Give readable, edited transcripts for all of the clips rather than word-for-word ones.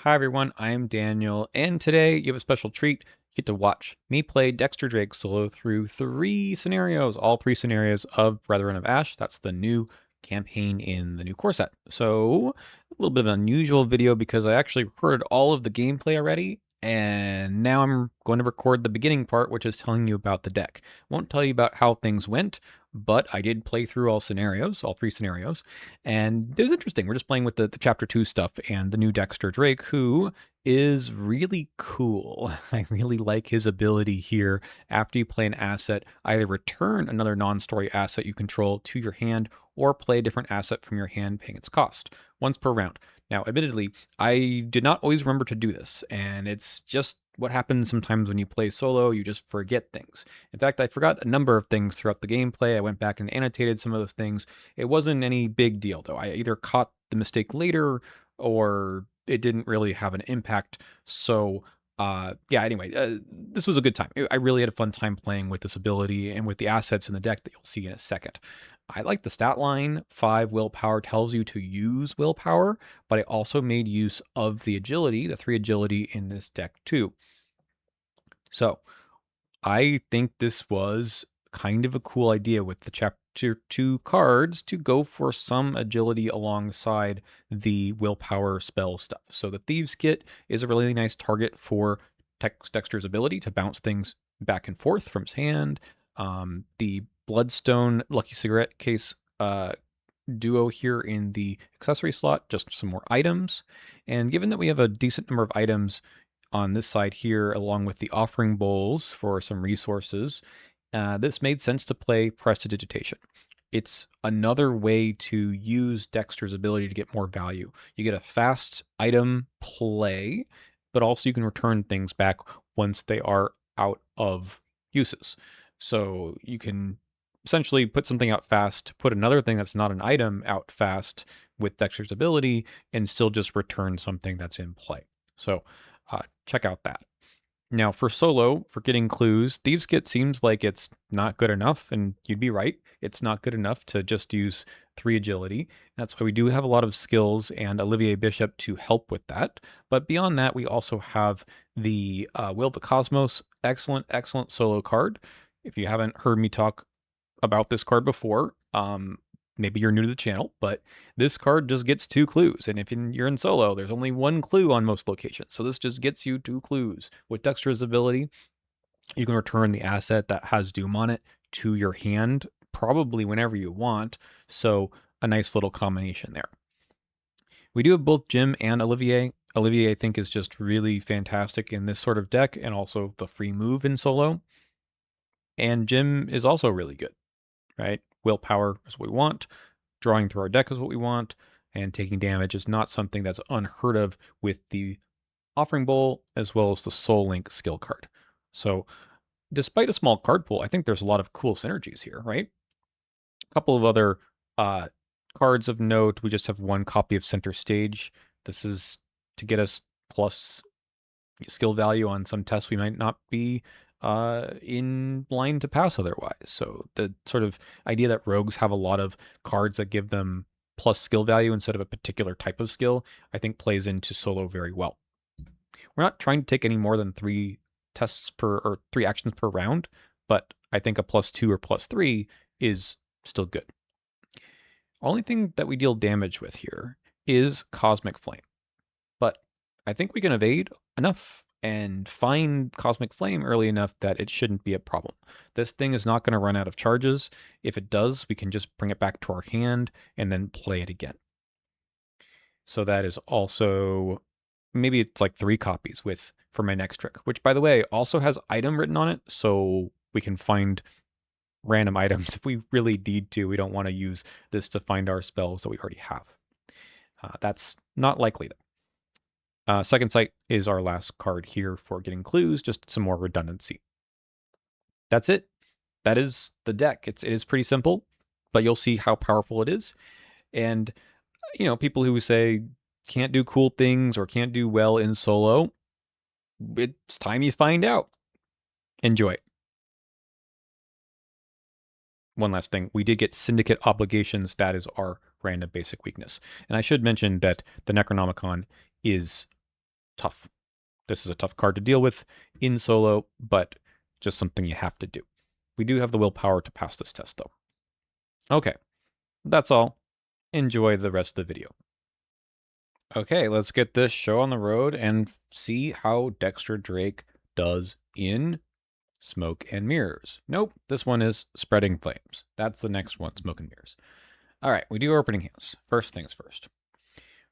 Hi everyone, I'm Daniel, and today you have a special treat. You get to watch me play Dexter Drake solo through all three scenarios of Brethren of Ash. That's the new campaign in the new core set. So, a little bit of an unusual video because I actually recorded all of the gameplay already, and now I'm going to record the beginning part, which is telling you about the deck. Won't tell you about how things went, but I did play through all three scenarios, and it was interesting. We're just playing with the Chapter 2 stuff and the new Dexter Drake, who is really cool. I really like his ability here. After you play an asset, either return another non-story asset you control to your hand or play a different asset from your hand paying its cost, once per round. Now, admittedly, I did not always remember to do this, and it's just what happens sometimes when you play solo, you just forget things. In fact, I forgot a number of things throughout the gameplay. I went back and annotated some of those things. It wasn't any big deal, though. I either caught the mistake later or it didn't really have an impact. So, yeah, anyway, this was a good time. I really had a fun time playing with this ability and with the assets in the deck that you'll see in a second. I like the stat line. 5 willpower tells you to use willpower, but I also made use of the agility, the 3 agility in this deck too. So I think this was kind of a cool idea with the Chapter 2 cards to go for some agility alongside the willpower spell stuff. So the Thieves Kit is a really nice target for Dexter's ability to bounce things back and forth from his hand. The Bloodstone Lucky Cigarette Case duo here in the accessory slot, just some more items. And given that we have a decent number of items on this side here, along with the offering bowls for some resources, this made sense to play Prestidigitation. It's another way to use Dexter's ability to get more value. You get a fast item play, but also you can return things back once they are out of uses. So you can essentially put something out fast, put another thing that's not an item out fast with Dexter's ability, and still just return something that's in play. So check out that. Now, for solo, for getting clues, Thieves Kit seems like it's not good enough, and you'd be right. It's not good enough to just use 3 agility. That's why we do have a lot of skills and Olivier Bishop to help with that. But beyond that, we also have the Will of the Cosmos, excellent solo card. If you haven't heard me talk about this card before, maybe you're new to the channel, but this card just gets 2 clues. And if you're in solo, there's only 1 clue on most locations. So this just gets you 2 clues. With Dexter's ability, you can return the asset that has Doom on it to your hand, probably whenever you want. So a nice little combination there. We do have both Jim and Olivier. Olivier, I think, is just really fantastic in this sort of deck, and also the free move in solo. And Jim is also really good, right? Willpower is what we want. Drawing through our deck is what we want. And taking damage is not something that's unheard of with the Offering Bowl as well as the Soul Link skill card. So, despite a small card pool, I think there's a lot of cool synergies here, right? A couple of other cards of note. We just have 1 copy of Center Stage. This is to get us plus skill value on some tests we might not be in line to pass otherwise. So the sort of idea that rogues have a lot of cards that give them plus skill value instead of a particular type of skill, I think plays into solo very well. We're not trying to take any more than 3 tests per, or 3 actions per round, but I think a +2 or +3 is still good. Only thing that we deal damage with here is Cosmic Flame, but I think we can evade enough and find Cosmic Flame early enough that it shouldn't be a problem. This thing is not going to run out of charges. If it does, we can just bring it back to our hand and then play it again. So that is also, maybe it's like 3 copies with for my next trick, which, by the way, also has item written on it, so we can find random items if we really need to. We don't want to use this to find our spells that we already have. That's not likely, though. Second Sight is our last card here for getting clues, just some more redundancy. That's it. That is the deck. It is pretty simple, but you'll see how powerful it is. And, people who say can't do cool things or can't do well in solo, it's time you find out. Enjoy. One last thing, we did get Syndicate Obligations. That is our random basic weakness. And I should mention that the Necronomicon is tough. This is a tough card to deal with in solo, but just something you have to do. We do have the willpower to pass this test, though. Okay, that's all. Enjoy the rest of the video. Okay, let's get this show on the road and see how Dexter Drake does in Smoke and Mirrors. Nope, this one is Spreading Flames. That's the next one, Smoke and Mirrors. All right, we do our opening hands. First things first.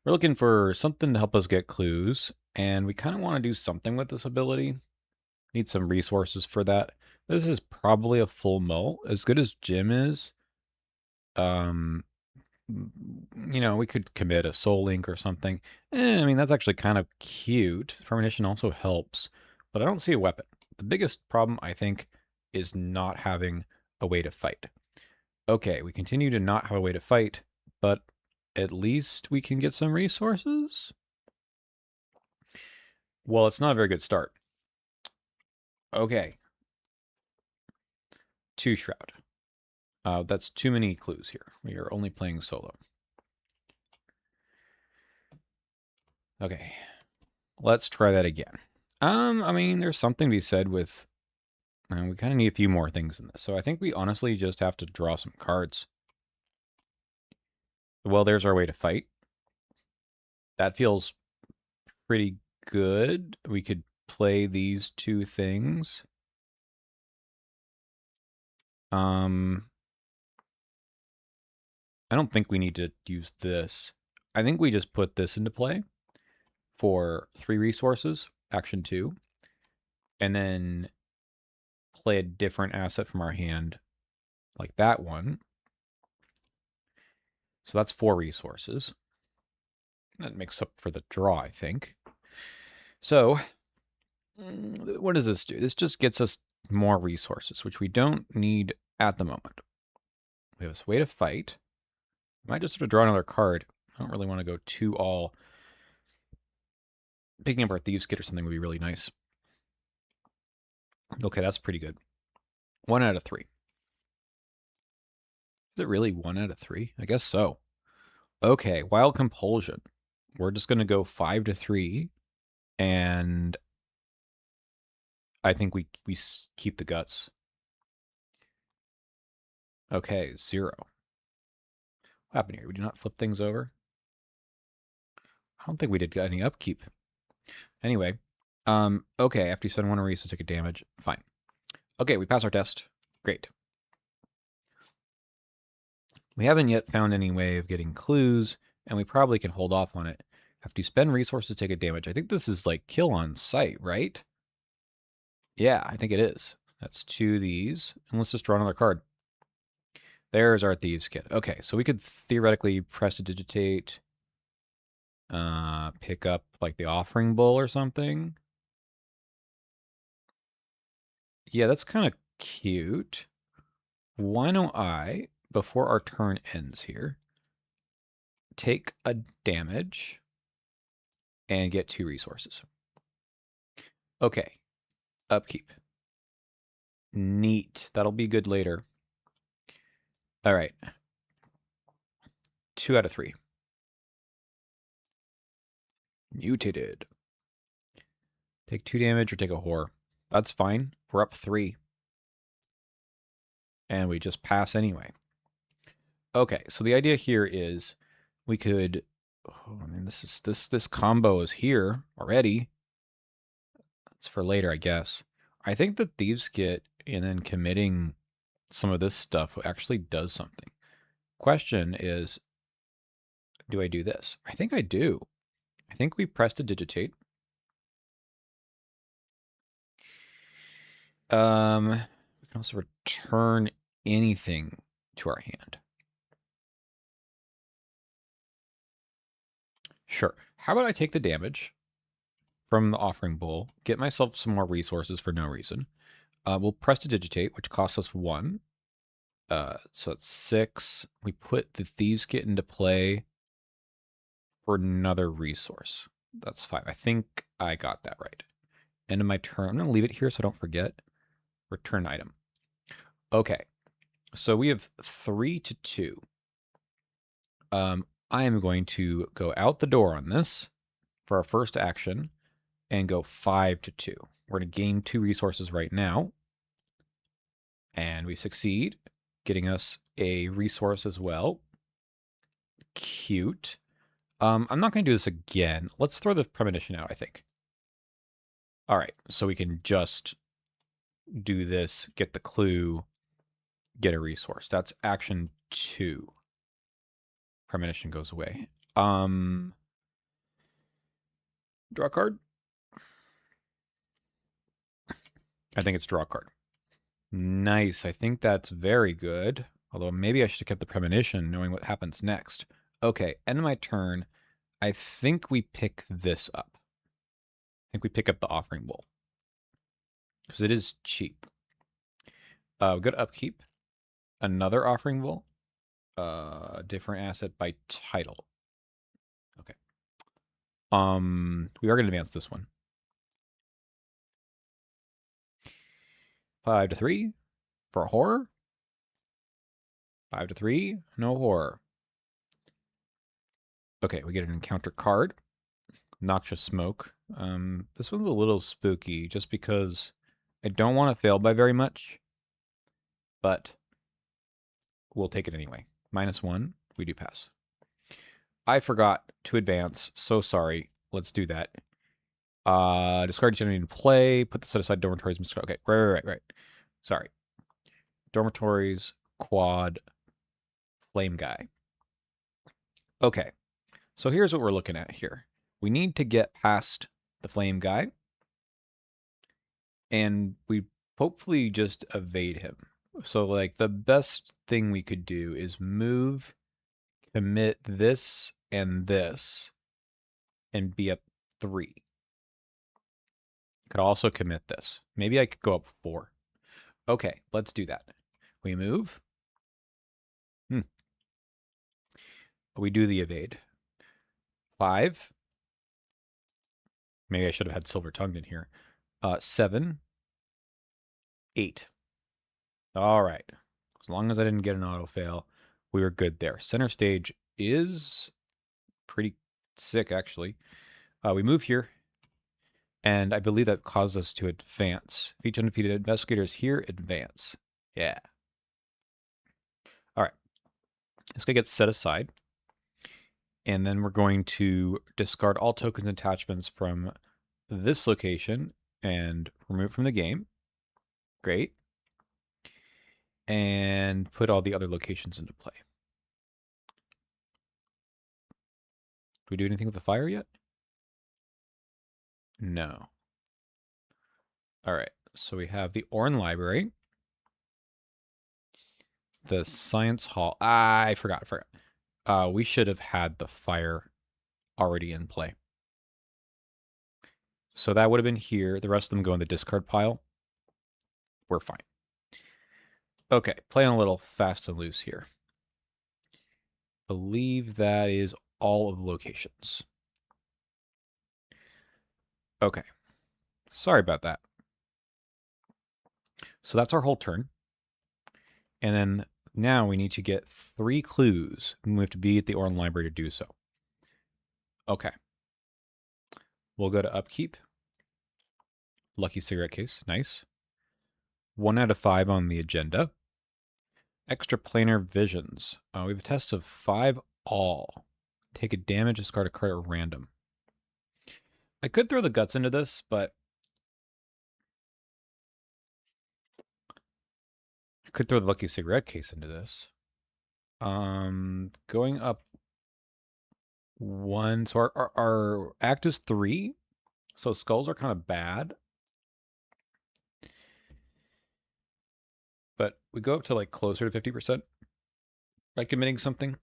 We're looking for something to help us get clues, and we kind of want to do something with this ability. Need some resources for that. This is probably a full mo. As good as Jim is, you know, we could commit a soul link or something. I mean, that's actually kind of cute. Premonition also helps, but I don't see a weapon. The biggest problem, I think, is not having a way to fight. Okay, we continue to not have a way to fight, but at least we can get some resources? Well, it's not a very good start. Okay. 2 Shroud. That's too many clues here. We are only playing solo. Okay. Let's try that again. I mean, there's something to be said with... we kind of need a few more things in this. So I think we honestly just have to draw some cards. Well, there's our way to fight. That feels pretty good. We could play these 2 things. I don't think we need to use this. I think we just put this into play for 3 resources, action 2, and then play a different asset from our hand, like that one. So that's 4 resources. That makes up for the draw, I think. So, what does this do? This just gets us more resources, which we don't need at the moment. We have this way to fight. I might just sort of draw another card. I don't really want to go too all... Picking up our Thieves Kit or something would be really nice. Okay, that's pretty good. 1 out of 3. Is it really 1 out of 3? I guess so. Okay, Wild Compulsion. We're just going to go 5 to 3. And I think we keep the guts. Okay, 0. What happened here? We did not flip things over? I don't think we did get any upkeep. Anyway, okay, after you spend 1 erase to take a damage, fine. Okay, we pass our test. Great. We haven't yet found any way of getting clues, and we probably can hold off on it. After you spend resources to take a damage, I think this is like kill on sight, right? Yeah, I think it is. That's 2 of these, and let's just draw another card. There's our Thieves Kit. Okay, so we could theoretically prestidigitate, pick up like the Offering Bowl or something. Yeah, that's kind of cute. Why don't I, before our turn ends here, take a damage and get 2 resources. Okay, upkeep. Neat. That'll be good later. All right. 2 out of 3. Mutated. Take 2 damage or take a whore. That's fine. We're up 3. And we just pass anyway. Okay, so the idea here is we could... Oh, I mean, this combo is here already. That's for later, I guess. I think the Thieves Kit and then committing some of this stuff actually does something. Question is, do I do this? I think I do. I think we prestidigitate. We can also return anything to our hand. Sure. How about I take the damage from the Offering Bowl, get myself some more resources for no reason. We'll prestidigitate, which costs us 1. So it's 6. We put the Thieves Kit into play for another resource. That's 5. I think I got that right. End of my turn. I'm going to leave it here so I don't forget. Return item. Okay. So we have 3 to 2. I am going to go out the door on this for our first action. and go 5 to 2. We're going to gain 2 resources right now. And we succeed, getting us a resource as well. Cute. I'm not going to do this again. Let's throw the premonition out, I think. All right, so we can just do this, get the clue, get a resource. That's action 2. Premonition goes away. Draw a card. I think it's draw a card. Nice. I think that's very good. Although maybe I should have kept the premonition knowing what happens next. Okay, end of my turn. I think we pick this up. I think we pick up the offering bowl. Because it is cheap. We go to upkeep. Another offering bowl. Different asset by title. Okay. We are going to advance this one. 5 to 3 for horror. 5 to 3, no horror. Okay, we get an encounter card. Noxious smoke. This one's a little spooky just because I don't want to fail by very much, but we'll take it anyway. -1, we do pass. I forgot to advance, so sorry. Let's do that. Discard generating play, put the set aside dormitories. Okay, right. Sorry. Dormitories, quad, flame guy. Okay, so here's what we're looking at here. We need to get past the flame guy, and we hopefully just evade him. So, like, the best thing we could do is move, commit this and this, and be up 3. Could also commit this. Maybe I could go up 4. Okay, let's do that. We move. We do the evade. 5. Maybe I should have had silver tongued in here. 7. 8. All right. As long as I didn't get an auto fail, we were good there. Center stage is pretty sick, actually. We move here, and I believe that caused us to advance. If each undefeated investigator is here, advance. Yeah. All right. This guy gets set aside, and then we're going to discard all tokens and attachments from this location and remove from the game. Great. And put all the other locations into play. Do we do anything with the fire yet? No. All right. So we have the Orn Library. The Science Hall. I forgot. We should have had the fire already in play. So that would have been here. The rest of them go in the discard pile. We're fine. Okay, playing a little fast and loose here. Believe that is all of the locations. Okay. Sorry about that. So that's our whole turn. And then now we need to get 3 clues. And we have to be at the Orn Library to do so. Okay. We'll go to upkeep. Lucky cigarette case. Nice. 1 out of 5 on the agenda. Extraplanar visions. We have a test of 5 all. Take a damage, discard a card at random. I could throw the guts into this, but I could throw the lucky cigarette case into this. Going up 1. So our act is 3. So skulls are kind of bad. But we go up to like closer to 50% by committing something.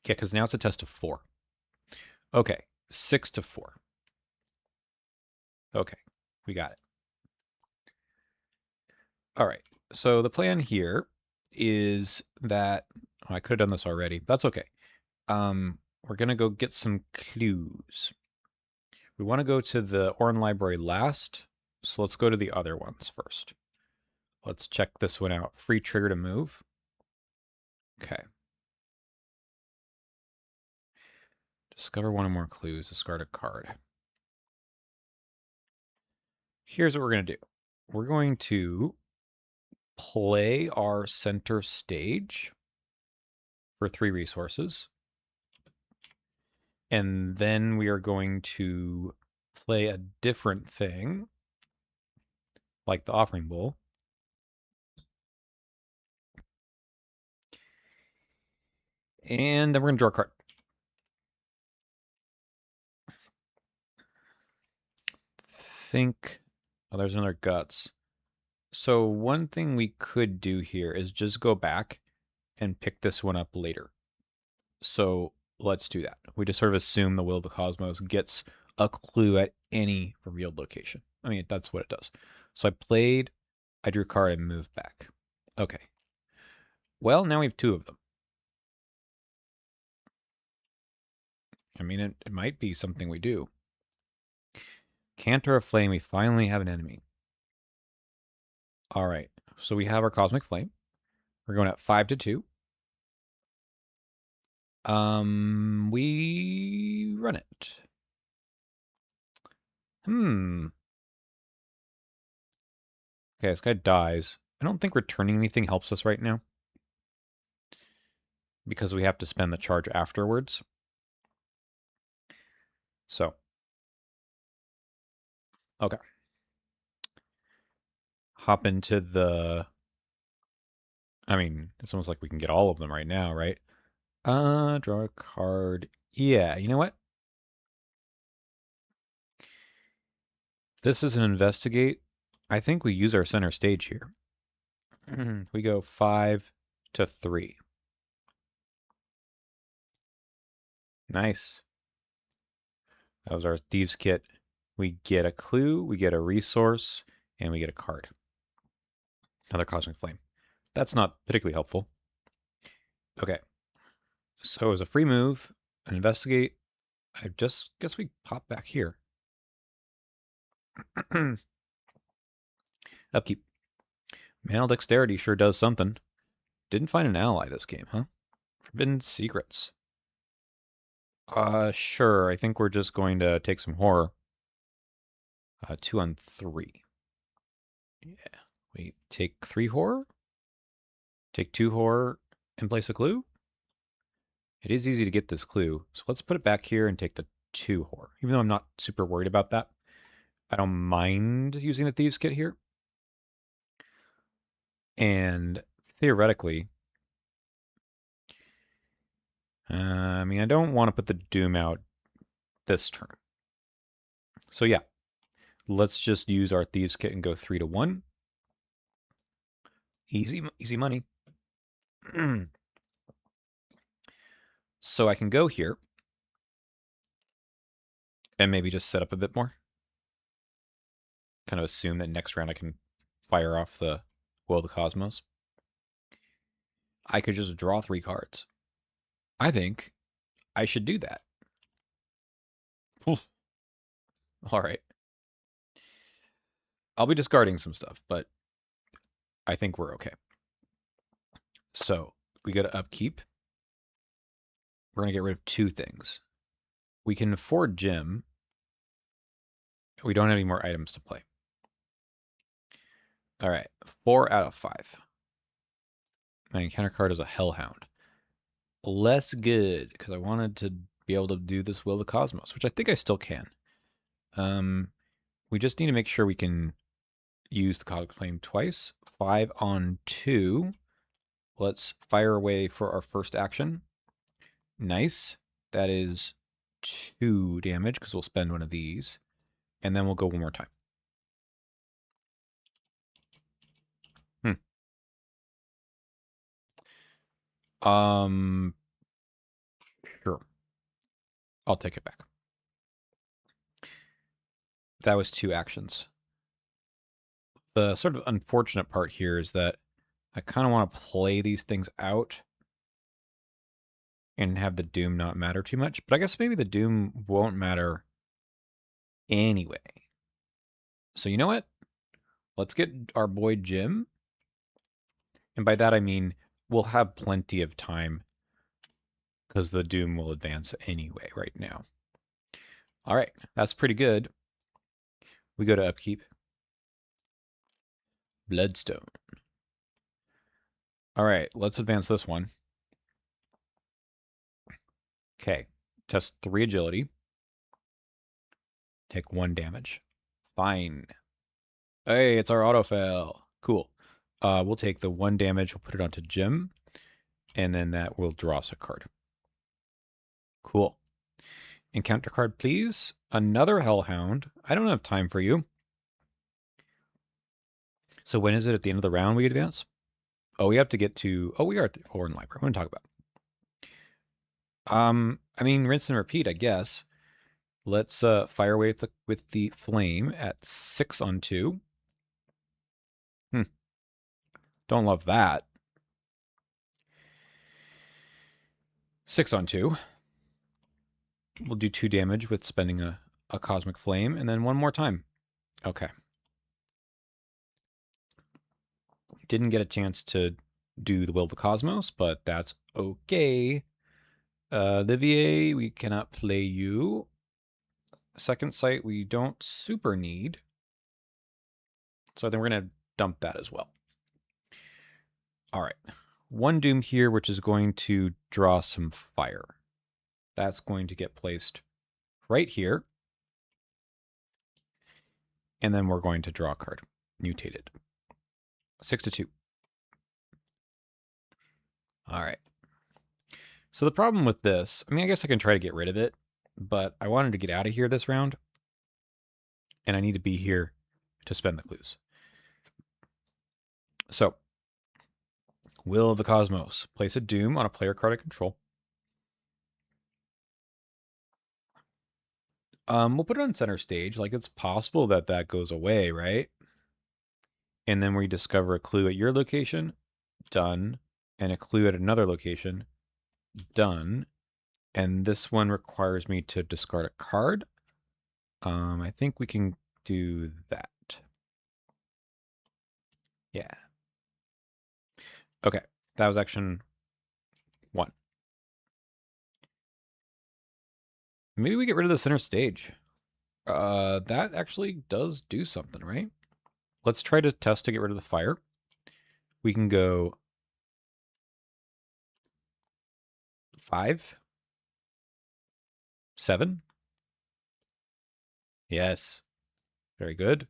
Yeah, because now it's a test of 4. Okay, 6 to 4. Okay, we got it. All right, so the plan here is that I could have done this already. That's okay. We're gonna go get some clues. We want to go to the Orn Library last, so let's go to the other ones first. Let's check this one out. Free trigger to move. Okay. Discover one or more clues. Discard a card. Here's what we're going to do. We're going to play our center stage for 3 resources. And then we are going to play a different thing, like the offering bowl. And then we're going to draw a card. Oh, there's another guts. So one thing we could do here is just go back and pick this one up later. So let's do that. We just sort of assume the Will of the Cosmos gets a clue at any revealed location. I mean, that's what it does. So I drew a card and moved back. Okay. Well, now we have 2 of them. I mean, it might be something we do. Cantor of Flame, we finally have an enemy. All right, so we have our Cosmic Flame. We're going at 5 to 2. We run it. Okay, this guy dies. I don't think returning anything helps us right now, because we have to spend the charge afterwards. So, okay. Hop into the... I mean, it's almost like we can get all of them right now, right? Draw a card. Yeah, you know what? This is an investigate. I think we use our center stage here. We go 5 to 3. Nice. That was our Thieves Kit. We get a clue, we get a resource, and we get a card. Another Cosmic Flame. That's not particularly helpful. Okay. So as a free move, an investigate, I just guess we pop back here. Upkeep. Mantle Dexterity sure does something. Didn't find an ally this game, huh? Forbidden Secrets. Sure. I think we're just going to take some horror. 2 on 3. Yeah. We take 3 horror, take 2 horror, and place a clue. It is easy to get this clue, so let's put it back here and take the 2 horror. Even though I'm not super worried about that, I don't mind using the Thieves Kit here. And theoretically, I mean, I don't want to put the Doom out this turn. So yeah, let's just use our Thieves Kit and go 3 to 1. Easy money. So I can go here and maybe just set up a bit more. Kind of assume that next round I can fire off the Will of the Cosmos. I could just draw 3 cards. I think I should do that. Oof. All right. I'll be discarding some stuff, but I think we're okay. So we go to upkeep. We're going to get rid of 2 things. We can afford Gem. We don't have any more items to play. All right. 4 out of 5. My encounter card is a Hellhound. Less good, because I wanted to be able to do this Will of the Cosmos, which I think I still can. We just need to make sure we can use the Cosmic Flame twice. 5 on 2. Let's fire away for our first action. Nice. That is 2 damage, because we'll spend one of these. And then we'll go one more time. Sure. I'll take it back. That was 2 actions. The sort of unfortunate part here is that I kind of want to play these things out and have the Doom not matter too much. But I guess maybe the Doom won't matter anyway. So you know what? Let's get our boy Jim. And by that I mean we'll have plenty of time because the Doom will advance anyway right now. All right, that's pretty good. We go to upkeep. Bloodstone. All right, let's advance this one. Okay, test 3 agility. Take 1 damage. Fine. Hey, it's our autofail. Cool. We'll take the 1 damage, we'll put it onto Jim, and then that will draw us a card. Cool. Encounter card, please. Another Hellhound. I don't have time for you. So when is it at the end of the round we advance? Oh, we have to get to... Oh, we are at the Horn Library. I'm going to talk about it. I mean, rinse and repeat, I guess. Let's fire away with the flame at 6 on 2. Don't love that. 6 on 2. We'll do 2 damage with spending a Cosmic Flame, and then 1 more time. Okay. Didn't get a chance to do the Will of the Cosmos, but that's okay. Livier, we cannot play you. Second Sight, we don't super need. So I think we're going to dump that as well. All right. 1 Doom here, which is going to draw some fire. That's going to get placed right here. And then we're going to draw a card. Mutated. 6 to 2. All right. So the problem with this, I mean, I guess I can try to get rid of it, but I wanted to get out of here this round, and I need to be here to spend the clues. So, Will of the Cosmos. Place a Doom on a player card I control. We'll put it on center stage. Like, it's possible that that goes away, right? And then we discover a clue at your location. Done. And a clue at another location. Done. And this one requires me to discard a card. I think we can do that. Yeah. Okay. That was action 1. Maybe we get rid of the center stage. That actually does do something, right? Let's try to test to get rid of the fire. We can go 5, 7. Yes. Very good.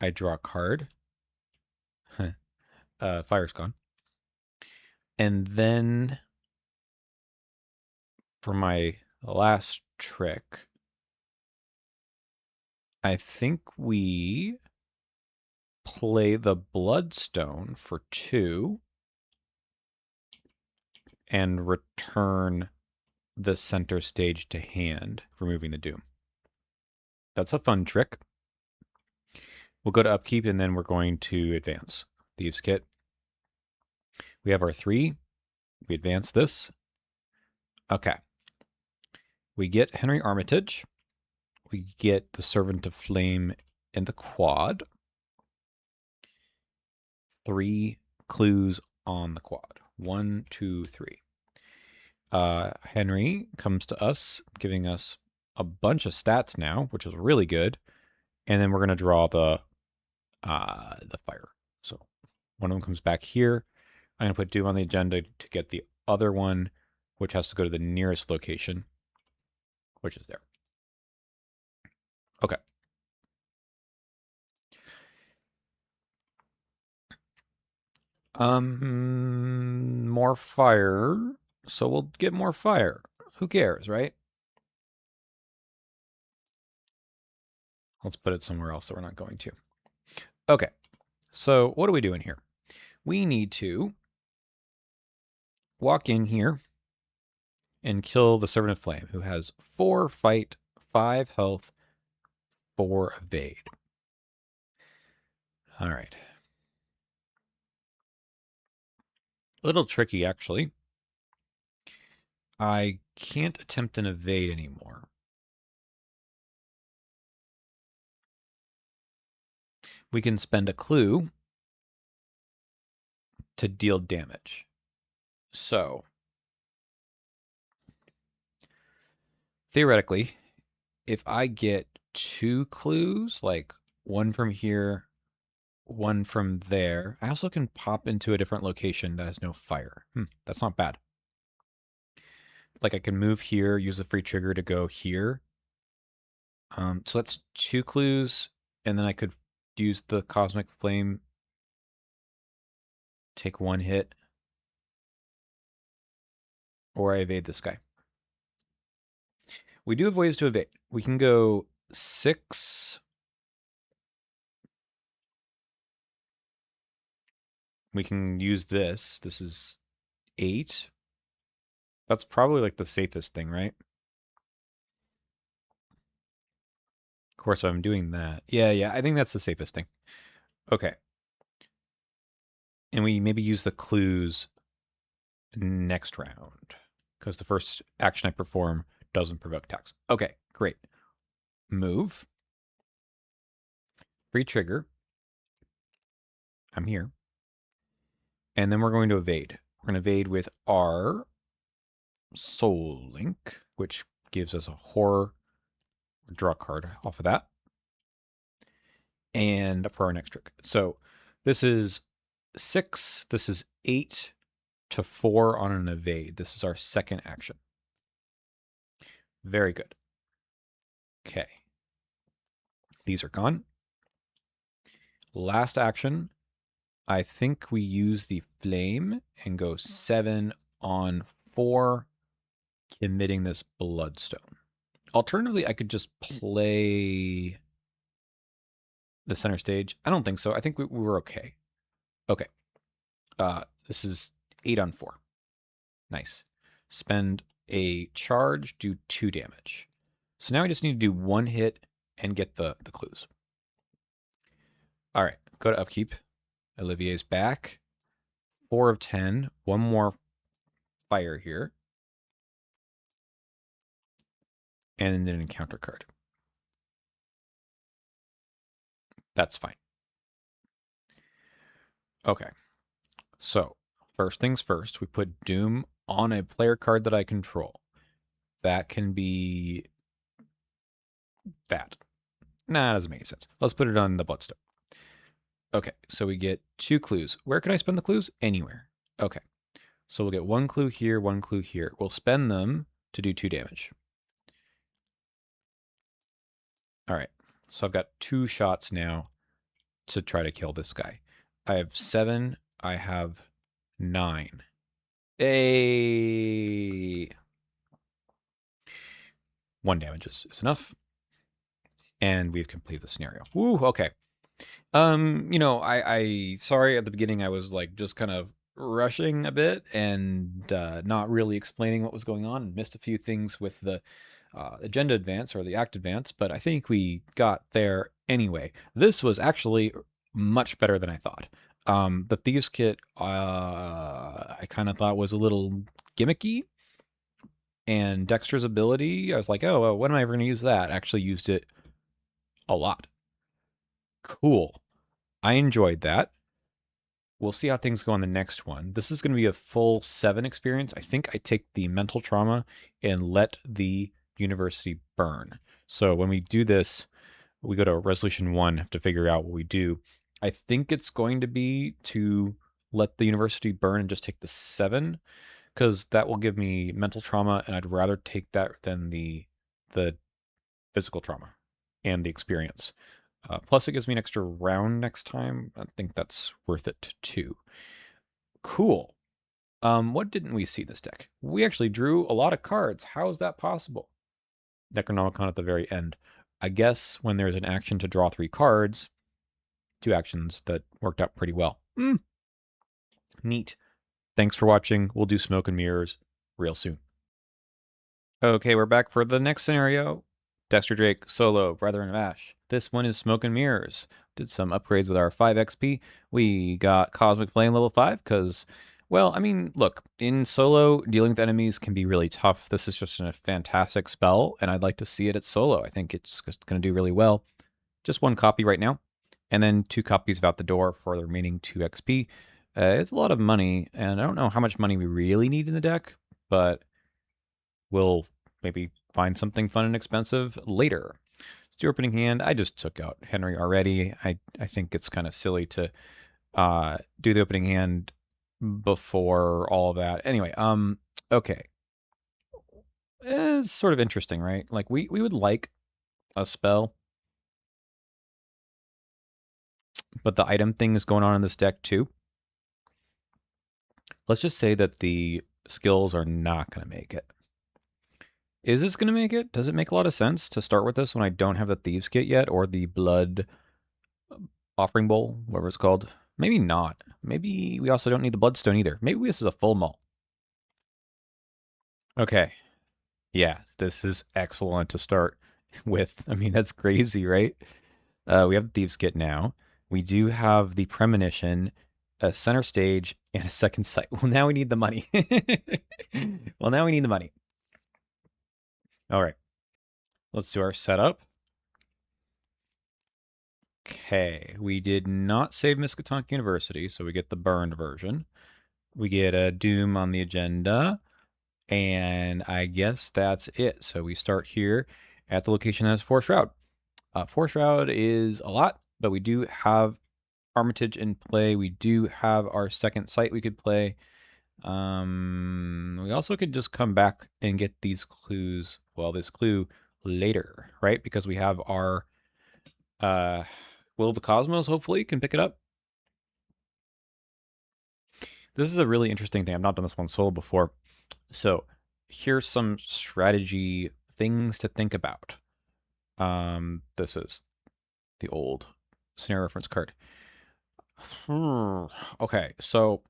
I draw a card. Fire's gone. And then for my last trick, I think we play the Bloodstone for 2 and return the center stage to hand, removing the Doom. That's a fun trick. We'll go to upkeep, and then we're going to advance. Thieves' Kit. We have our 3. We advance this. Okay. We get Henry Armitage. We get the Servant of Flame in the quad. 3 clues on the quad. 1, 2, 3. Henry comes to us, giving us a bunch of stats now, which is really good. And then we're going to draw the fire. So one of them comes back here. I'm going to put Doom on the agenda to get the other one, which has to go to the nearest location, which is there. Okay. More fire. So we'll get more fire. Who cares, right? Let's put it somewhere else that we're not going to. Okay. So what are we doing here? We need to walk in here and kill the Servant of Flame, who has 4 fight, 5 health, 4 evade. All right. A little tricky, actually. I can't attempt an evade anymore. We can spend a clue to deal damage. So theoretically, if I get 2 clues, like one from here, one from there, I also can pop into a different location that has no fire. That's not bad. Like I can move here, use a free trigger to go here. So that's 2 clues, and then I could use the cosmic flame, take 1 hit, or I evade this guy. We do have ways to evade. We can go 6. We can use this. This is 8. That's probably like the safest thing, right? Of course, I'm doing that. Yeah, I think that's the safest thing. Okay. And we maybe use the clues next round, because the first action I perform doesn't provoke attacks. Okay, great. Move. Free trigger. I'm here. And then we're going to evade. We're going to evade with our Soul Link, which gives us a horror. Draw a card off of that. And for our next trick. So this is 6. This is 8 to 4 on an evade. This is our second action. Very good. Okay. These are gone. Last action. I think we use the flame and go 7 on 4, committing this bloodstone. Alternatively, I could just play the center stage. I don't think so. I think we were okay. Okay. This is 8 on 4. Nice. Spend a charge, do 2 damage. So now I just need to do 1 hit and get the clues. All right, go to upkeep. Olivier's back. 4 of 10. 1 more fire here. And then an encounter card. That's fine. Okay. So, first things first, we put Doom on a player card that I control. That can be that. Nah, that doesn't make any sense. Let's put it on the Bloodstone. Okay, so we get 2 clues. Where can I spend the clues? Anywhere. Okay, so we'll get 1 clue here, 1 clue here. We'll spend them to do 2 damage. All right, so I've got 2 shots now to try to kill this guy. I have 7. I have 9. Hey! 1 damage is enough. And we've completed the scenario. Woo, okay. I sorry at the beginning I was like just kind of rushing a bit and not really explaining what was going on, and missed a few things with the agenda advance or the act advance, but I think we got there anyway. This was actually much better than I thought. The Thieves Kit I kind of thought was a little gimmicky, and Dexter's ability, I was like, oh, when am I ever going to use that? I actually used it a lot. Cool. I enjoyed that. We'll see how things go on the next one. This is going to be a full 7 experience. I think I take the mental trauma and let the university burn. So when we do this, we go to resolution 1, have to figure out what we do. I think it's going to be to let the university burn and just take the 7, because that will give me mental trauma, and I'd rather take that than the physical trauma and the experience. Plus, it gives me an extra round next time. I think that's worth it too. Cool. What didn't we see this deck? We actually drew a lot of cards. How is that possible? Necronomicon at the very end. I guess when there's an action to draw 3 cards, 2 actions, that worked out pretty well. Neat. Thanks for watching. We'll do Smoke and Mirrors real soon. Okay, we're back for the next scenario. Dexter Drake, solo, Brethren of Ash. This one is Smoke and Mirrors. Did some upgrades with our 5 XP. We got Cosmic Flame level 5 because, well, I mean, look, in solo, dealing with enemies can be really tough. This is just a fantastic spell, and I'd like to see it at solo. I think it's going to do really well. Just 1 copy right now, and then 2 copies out the door for the remaining 2 XP. It's a lot of money, and I don't know how much money we really need in the deck, but we'll maybe find something fun and expensive later. Let's do opening hand. I just took out Henry already. I think it's kind of silly to do the opening hand before all of that. Anyway, okay. It's sort of interesting, right? Like we would like a spell, but the item thing is going on in this deck too. Let's just say that the skills are not going to make it. Is this going to make it? Does it make a lot of sense to start with this when I don't have the Thieves Kit yet or the Blood Offering Bowl, whatever it's called? Maybe not. Maybe we also don't need the Bloodstone either. Maybe this is a full mall. Okay. Yeah, this is excellent to start with. I mean, that's crazy, right? We have the Thieves Kit now. We do have the Premonition, a center stage, and a second sight. Well, now we need the money. Well, now we need the money. All right. Let's do our setup. Okay, we did not save Miskatonic University, so we get the burned version. We get a Doom on the agenda, and I guess that's it. So we start here at the location that has Four Shroud. Four Shroud is a lot, but we do have Armitage in play. We do have our second sight we could play. We also could just come back and get these clues, well, this clue later, right? Because we have our Will of the Cosmos, hopefully, can pick it up. This is a really interesting thing. I've not done this one solo before. So here's some strategy things to think about. This is the old scenario reference card. Okay, so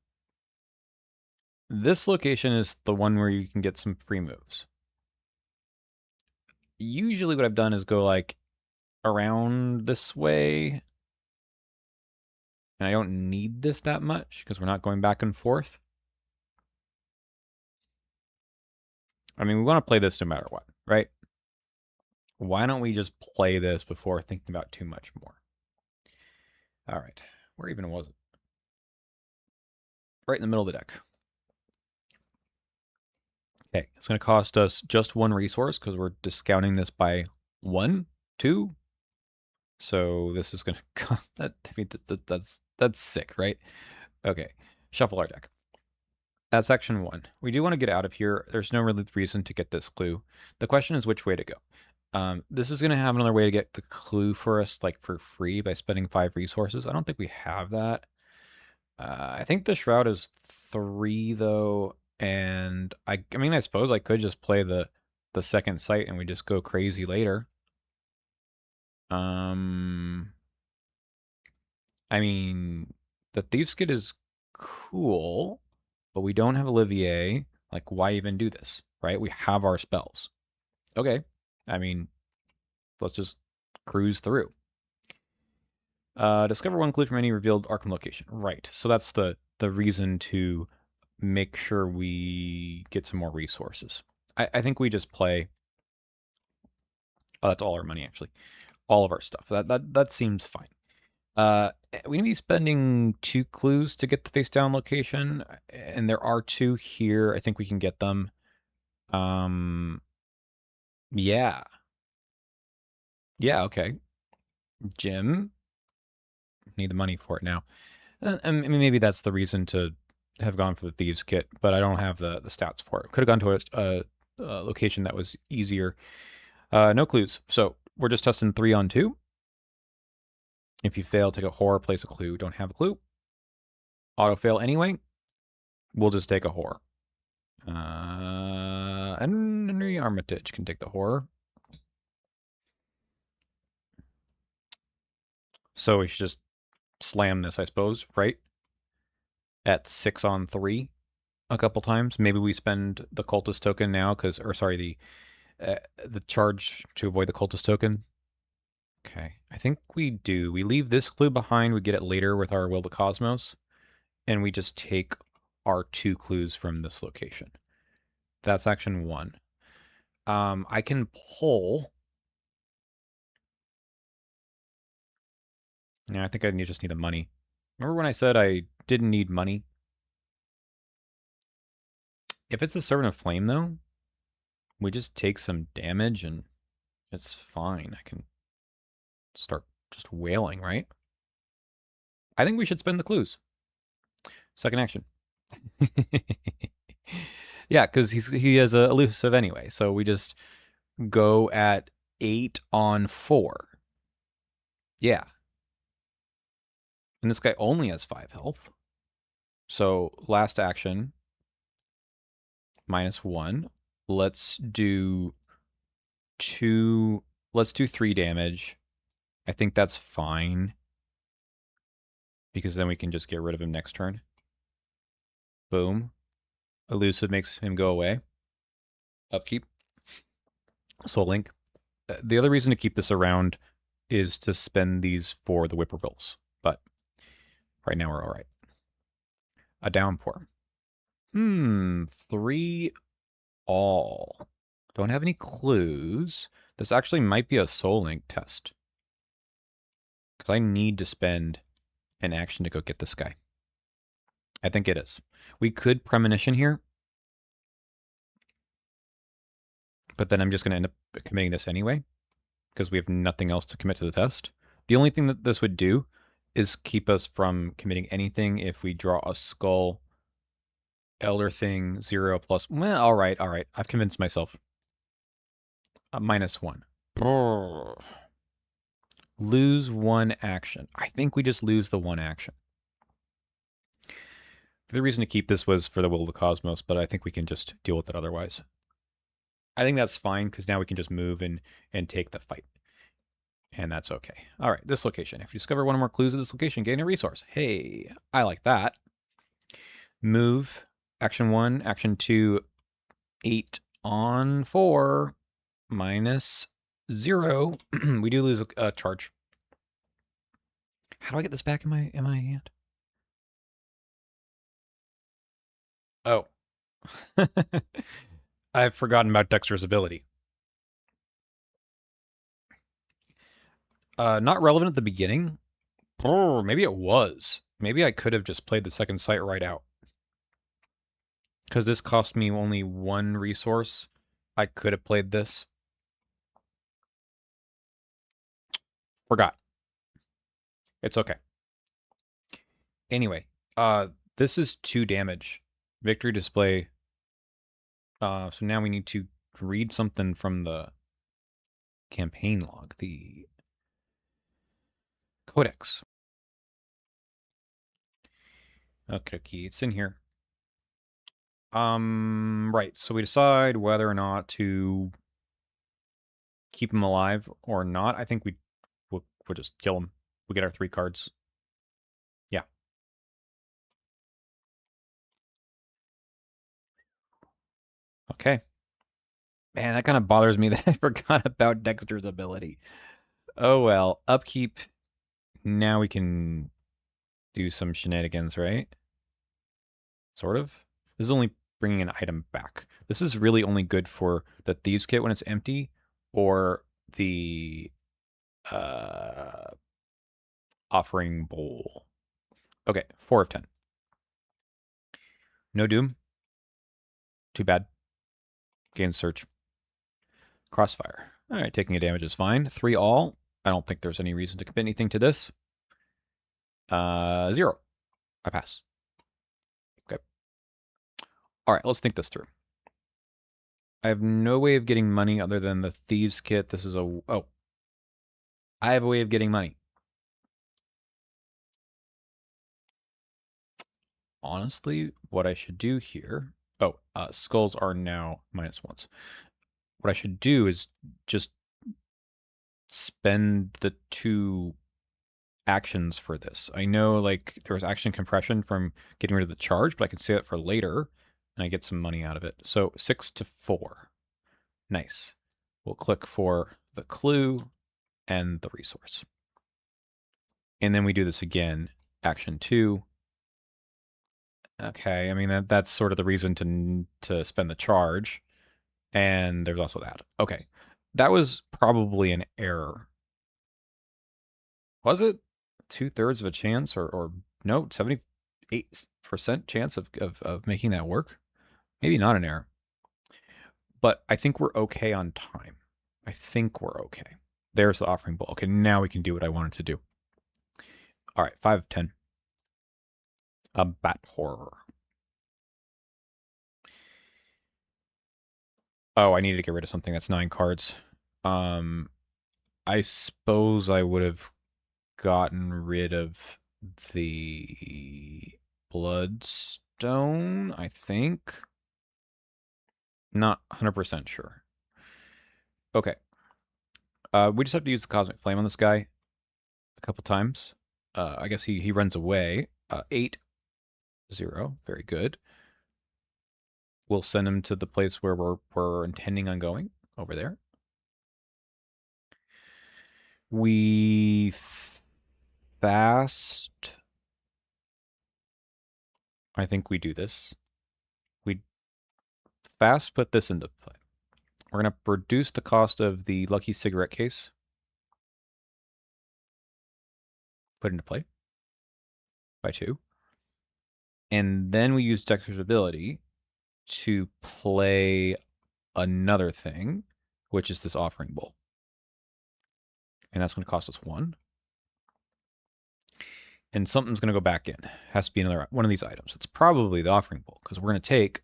this location is the one where you can get some free moves. Usually what I've done is go like around this way. And I don't need this that much because we're not going back and forth. I mean, we want to play this no matter what, right? Why don't we just play this before thinking about too much more? All right. Where even was it? Right in the middle of the deck. Okay, it's going to cost us just one resource because we're discounting this by 1, 2. So this is going to cost that. I mean, that's sick, right? Okay, shuffle our deck. That's action 1. We do want to get out of here. There's no really reason to get this clue. The question is which way to go. This is going to have another way to get the clue for us, like for free by spending 5 resources. I don't think we have that. I think the Shroud is 3 though, and I mean, I suppose I could just play the second sight and we just go crazy later. I mean, the Thieves Kit is cool, but we don't have Olivier. Like, why even do this, right? We have our spells. Okay, I mean, let's just cruise through. Discover one clue from any revealed Arkham location. Right. So that's the reason to make sure we get some more resources. I think we just play. Oh, that's all our money actually. All of our stuff. That seems fine. We need to be spending 2 clues to get the face down location, and there are 2 here. I think we can get them. Yeah. Yeah, okay. Jim. Need the money for it now. I mean, maybe that's the reason to have gone for the Thieves Kit, but I don't have the stats for it. Could have gone to a location that was easier. No clues. So we're just testing 3 on 2. If you fail, take a horror, place a clue. Don't have a clue. Auto fail anyway. We'll just take a horror. And Henry Armitage can take the horror. So we should just slam this, I suppose, right? At 6 on 3 a couple times. Maybe we spend the cultist token now, the charge to avoid the cultist token. Okay, I think we do. We leave this clue behind. We get it later with our Will of the Cosmos, and we just take our 2 clues from this location. That's action 1. I can pull. Yeah, I think I just need the money. Remember when I said I didn't need money? If it's a Servant of Flame, though, We just take some damage and it's fine. I can start just wailing, right? I think we should spend the clues. Second action. Yeah, because he has a elusive anyway, so we just go at 8 on 4. Yeah. And this guy only has 5 health. So last action, -1. Let's do 2. Let's do 3 damage. I think that's fine. Because then we can just get rid of him next turn. Boom. Elusive makes him go away. Upkeep. Soul Link. The other reason to keep this around is to spend these for the Whippoorwills. But right now we're all right. A downpour. 3 all. Don't have any clues. This actually might be a Soul Link test. Because I need to spend an action to go get this guy. I think it is. We could Premonition here. But then I'm just going to end up committing this anyway. Because we have nothing else to commit to the test. The only thing that this would do is keep us from committing anything if we draw a skull, elder thing, 0 plus. Well, all right. I've convinced myself. -1. Brrr. Lose 1 action. I think we just lose the 1 action. The reason to keep this was for the will of the cosmos, but I think we can just deal with it otherwise. I think that's fine because now we can just move and take the fight. And that's okay. All right, this location. If you discover one or more clues of this location, gain a resource. Hey, I like that. Move. Action 1. Action 2. 8 on 4. -0. We do lose a charge. How do I get this back in my hand? Oh. I've forgotten about Dexter's ability. Not relevant at the beginning. Oh, maybe it was. Maybe I could have just played the second sight right out. Because this cost me only 1 resource. I could have played this. Forgot. It's okay. Anyway, this is 2 damage. Victory display. So now we need to read something from the campaign log, the codex. Okay, it's in here. Right. So we decide whether or not to keep him alive or not. I think we'll just kill him. We'll get our 3 cards. Yeah. Okay. Man, that kind of bothers me that I forgot about Dexter's ability. Oh well. Upkeep. Now we can do some shenanigans, right? Sort of. This is only bringing an item back. This is really only good for the Thieves Kit when it's empty, or the Offering Bowl. Okay, 4 of 10. No Doom. Too bad. Gain Search. Crossfire. All right, taking a damage is fine. 3 all. I don't think there's any reason to commit anything to this. 0. I pass. Okay. All right, let's think this through. I have no way of getting money other than the Thieves Kit. This is a... Oh. I have a way of getting money. Honestly, what I should do here... Oh, skulls are now -1s. What I should do is just spend the 2 actions for this. I know, like, there was action compression from getting rid of the charge, but I can save it for later, and I get some money out of it. So 6 to 4. Nice. We'll click for the clue and the resource. And then we do this again. Action 2. Okay, I mean, that's sort of the reason to spend the charge. And there's also that. Okay. That was probably an error. Was it? 2/3 of a chance or no, 78% chance of making that work? Maybe not an error. but I think we're okay on time. I think we're okay. There's the offering bowl. Okay, now we can do what I wanted to do. All right, 5 of 10. A bat horror. Oh, I needed to get rid of something. That's 9 cards. I suppose I would have gotten rid of the bloodstone, I think. Not 100% sure. Okay. We just have to use the cosmic flame on this guy a couple times. I guess he runs away. 8, 0. Very good. We'll send him to the place where we're intending on going, over there. We fast. I think we do this. We fast put this into play. We're going to reduce the cost of the lucky cigarette case. Put into play by 2. And then we use Dexter's ability to play another thing, which is this offering bowl. And that's going to cost us 1. And something's going to go back in. Has to be another one of these items. It's probably the offering bowl, because we're going to take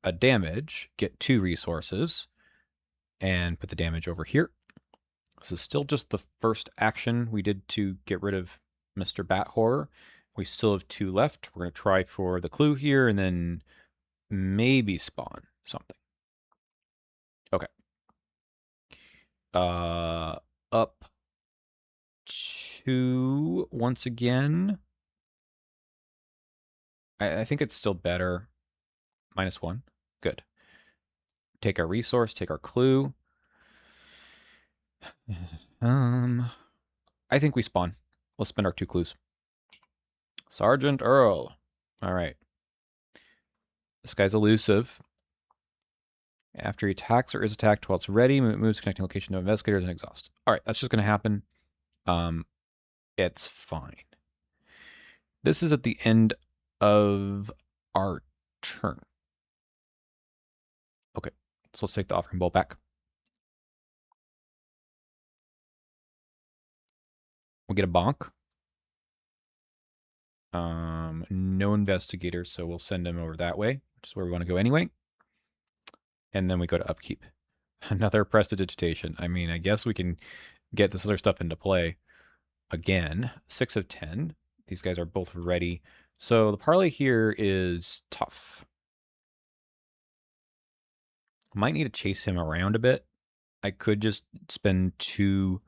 a damage, get 2 resources, and put the damage over here. This is still just the first action we did to get rid of Mr. Bat Horror. We still have 2 left. We're going to try for the clue here and then maybe spawn something. Okay. Up 2 once again. I think it's still better. -1. Good. Take our resource, take our clue. I think we spawn. We'll spend our 2 clues. Sergeant Earl. All right. This guy's elusive. After he attacks or is attacked while it's ready, moves connecting location to investigators and exhaust. All right, that's just going to happen. It's fine. This is at the end of our turn. Okay, so let's take the offering bowl back. We'll get a bonk. No investigator, so we'll send him over that way, which is where we want to go anyway. And then we go to upkeep. Another prestidigitation. I mean, I guess we can get this other stuff into play. Again, 6 of 10. These guys are both ready. So the parlay here is tough. Might need to chase him around a bit. I could just spend 2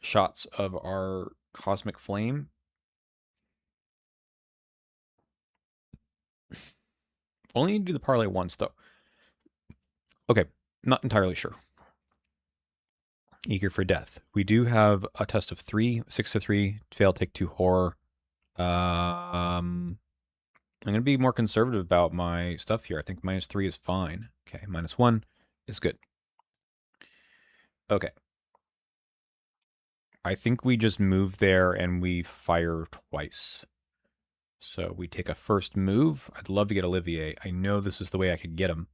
shots of our Cosmic Flame. Only need to do the parlay once, though. Okay, not entirely sure. Eager for death. We do have a test of 3, 6 to 3, fail, take 2 horror. I'm going to be more conservative about my stuff here. I think -3 is fine. Okay, -1 is good. Okay. I think we just move there and we fire twice. So we take a first move. I'd love to get Olivier. I know this is the way I could get him.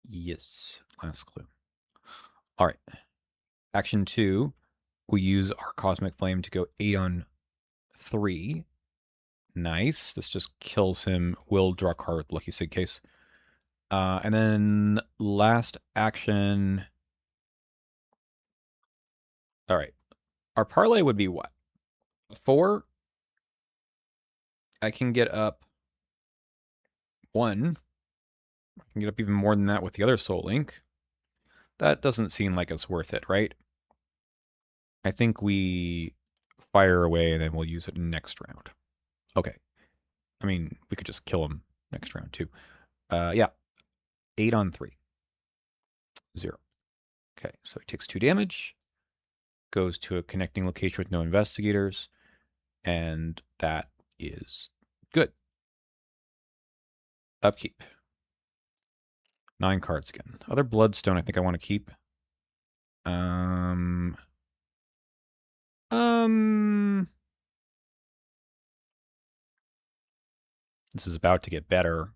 Yes, last clue. All right. Action 2, we use our Cosmic Flame to go 8 on 3. Nice. This just kills him. Will draw a card with Lucky Sig case. And then last action. All right. Our parlay would be what? 4. I can get up 1. I can get up even more than that with the other Soul Link. That doesn't seem like it's worth it, right? I think we fire away and then we'll use it next round. Okay. I mean, we could just kill him next round too. Yeah. 8 on 3. 0. Okay, so he takes 2 damage. Goes to a connecting location with no investigators. And that is good. Upkeep. 9 cards again. Other Bloodstone I think I want to keep. This is about to get better.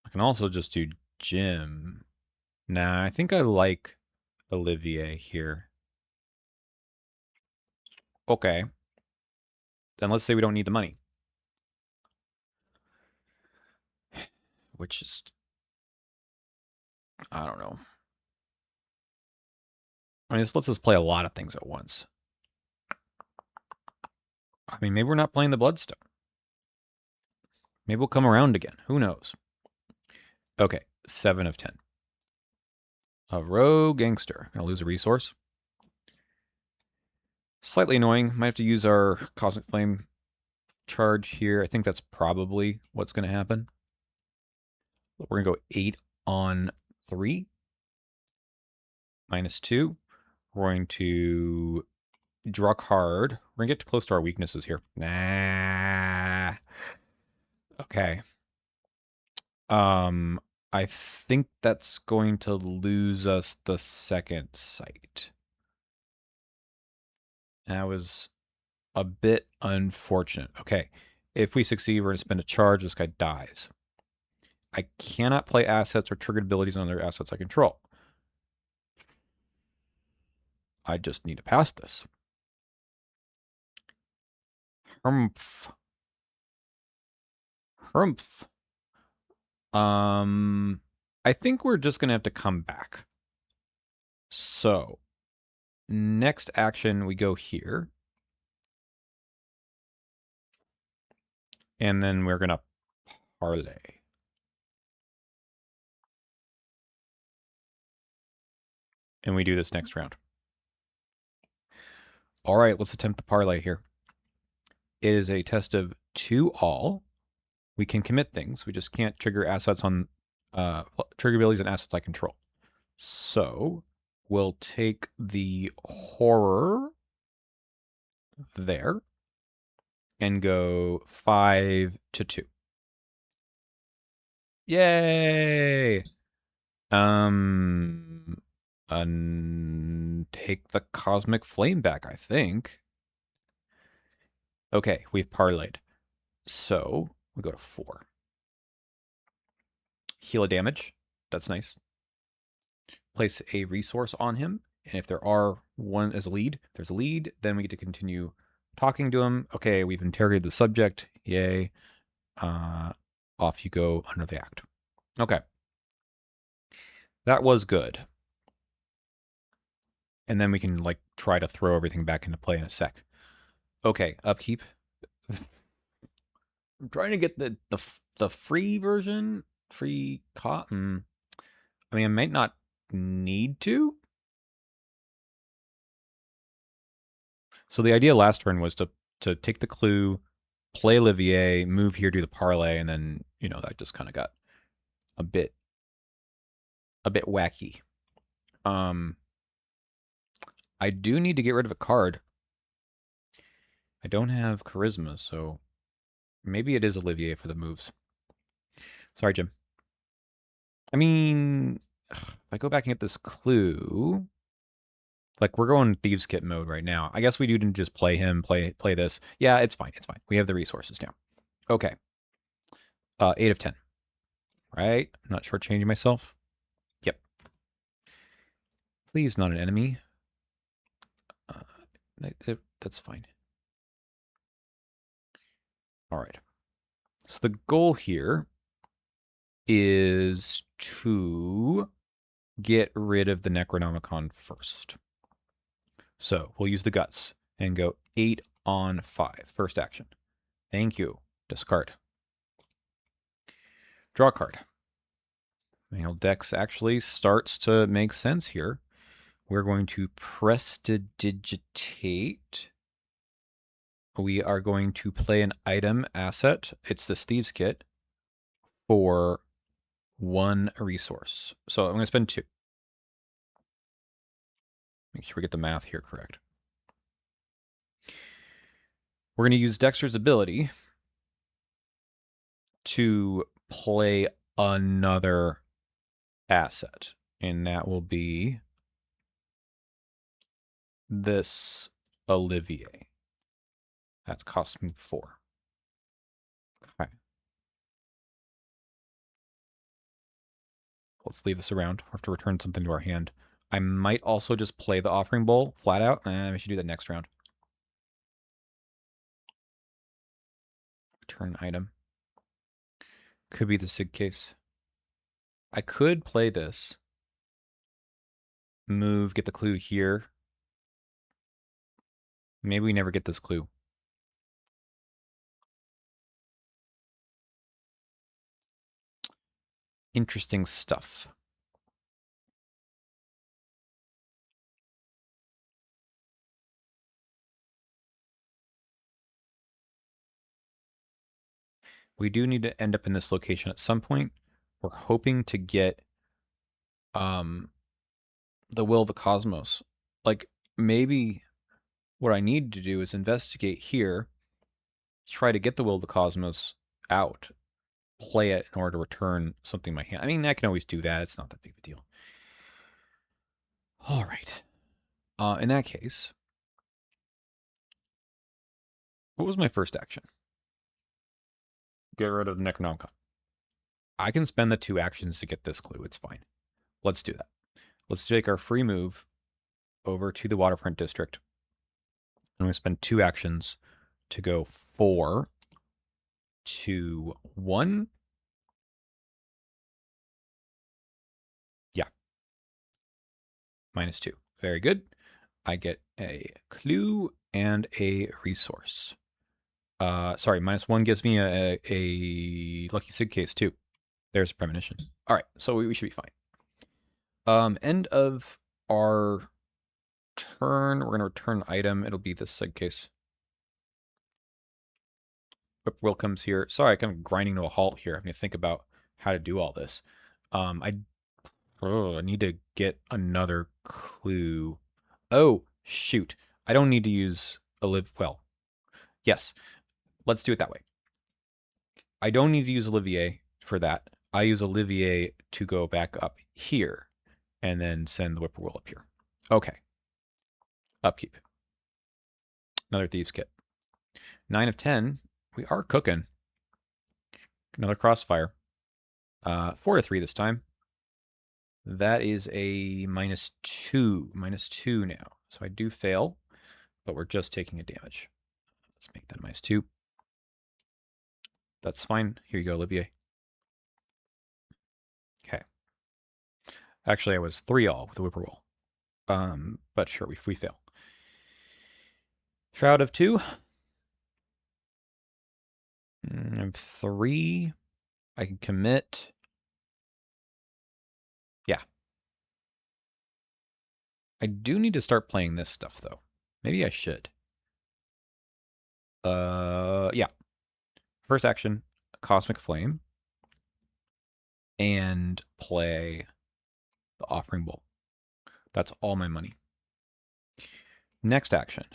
I can also just do Jim. Nah, I think I like Olivier here. Okay. Then let's say we don't need the money. Which is, I don't know. I mean, this lets us play a lot of things at once. I mean, maybe we're not playing the Bloodstone. Maybe we'll come around again. Who knows? Okay, 7 of 10. A rogue gangster. Gonna lose a resource. Slightly annoying. Might have to use our Cosmic Flame charge here. I think that's probably what's going to happen. We're going to go 8 on 3. -2. We're going to draw a card. We're going to get close to our weaknesses here. Nah. Okay. I think that's going to lose us the second sight. That was a bit unfortunate. Okay. If we succeed, we're going to spend a charge. This guy dies. I cannot play assets or triggered abilities on other assets I control. I just need to pass this. Humph. Humph. I think we're just going to have to come back. So, next action, we go here. And then we're going to parlay. And we do this next round. All right, let's attempt the parlay here. It is a test of 2 all. We can commit things. We just can't trigger assets on trigger abilities and assets I control. So we'll take the horror there and go 5 to 2. Yay! Take the Cosmic Flame back, I think. Okay, we've parlayed. So we go to 4. Heal a damage. That's nice. Place a resource on him. And if there are one as a lead, if there's a lead, then we get to continue talking to him. Okay, we've interrogated the subject. Yay. Off you go under the act. Okay. That was good. And then we can like try to throw everything back into play in a sec. Okay, upkeep. I'm trying to get the free version, free cotton. I mean, I might not need to. So the idea last turn was to take the clue, play Olivier, move here, do the parlay, and then, you know, that just kind of got a bit wacky. I do need to get rid of a card. I don't have charisma, so maybe it is Olivier for the moves. Sorry, Jim. I mean, if I go back and get this clue, like we're going Thieves Kit mode right now. I guess we do just play him, play this. Yeah, it's fine. It's fine. We have the resources now. Okay. 8 of 10. Right? I'm not shortchanging myself. Yep. Please, not an enemy. That's fine. All right. So the goal here is to get rid of the Necronomicon first. So we'll use the guts and go 8 on 5. First action. Thank you. Discard. Draw a card. Manual Dex actually starts to make sense here. We're going to prestidigitate. We are going to play an item asset. It's this Thieves Kit for 1 resource. So I'm going to spend 2. Make sure we get the math here correct. We're going to use Dexter's ability to play another asset. And that will be this Olivier. That cost me 4. Okay. Let's leave this around. We'll have to return something to our hand. I might also just play the offering bowl flat out. We should do that next round. Return item. Could be the SIG case. I could play this. Move, get the clue here. Maybe we never get this clue. Interesting stuff. We do need to end up in this location at some point. We're hoping to get the will of the cosmos. Like, maybe what I need to do is investigate here, try to get the will of the cosmos out, play it in order to return something in my hand. I mean, I can always do that. It's not that big of a deal. All right. In that case, what was my first action? Get rid of the Necronomicon. I can spend the 2 actions to get this clue. It's fine. Let's do that. Let's take our free move over to the Waterfront District. I'm going to spend 2 actions to go 4, 2, 1. Yeah. -2. Very good. I get a clue and a resource. Sorry, -1 gives me a lucky SIG case too. There's a premonition. All right, so we should be fine. End of our turn. We're going to return an item. It'll be this SIG case. Will comes here. Sorry, I'm kind of grinding to a halt here. I'm going to think about how to do all this. I need to get another clue. Oh, shoot. I don't need to use well, yes. Let's do it that way. I don't need to use Olivier for that. I use Olivier to go back up here and then send the whippoorwill up here. Okay. Upkeep. Another Thieves Kit. 9 of 10. We are cooking. Another Crossfire. 4 to 3 this time. That is a -2. -2 now. So I do fail, but we're just taking a damage. Let's make that -2. That's fine. Here you go, Olivier. Okay. Actually, I was 3-all with the whippoorwill. But sure, we fail. Shroud of 2. I have 3. I can commit. Yeah. I do need to start playing this stuff, though. Maybe I should. Yeah. First action, Cosmic Flame. And play the Offering Bowl. That's all my money. Next action,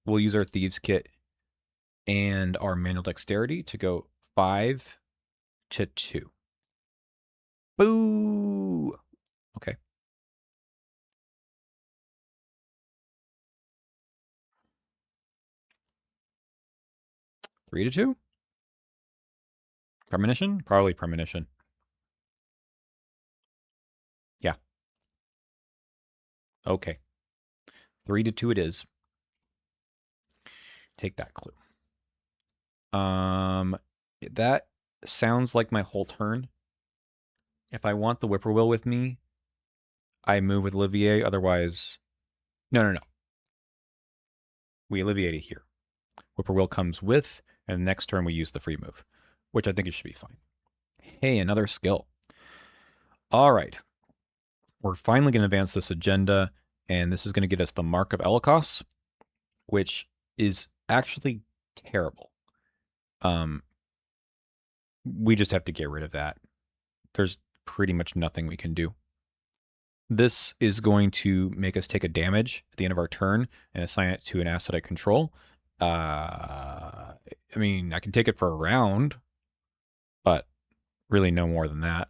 we'll use our Thieves Kit and our Manual Dexterity to go 5 to 2. Boo! Okay. Three to 2? Premonition? Probably Premonition. Yeah. Okay. 3 to 2 it is. Take that clue. That sounds like my whole turn. If I want the whippoorwill with me, I move with Olivier. Otherwise, no. We alleviate it here. Whippoorwill comes with, and next turn we use the free move, which I think it should be fine. Hey, another skill. All right. We're finally going to advance this agenda, and this is going to get us the Mark of Elikos, which is actually terrible. We just have to get rid of that. There's pretty much nothing we can do. This is going to make us take a damage at the end of our turn and assign it to an asset I control. I mean, I can take it for a round, but really no more than that.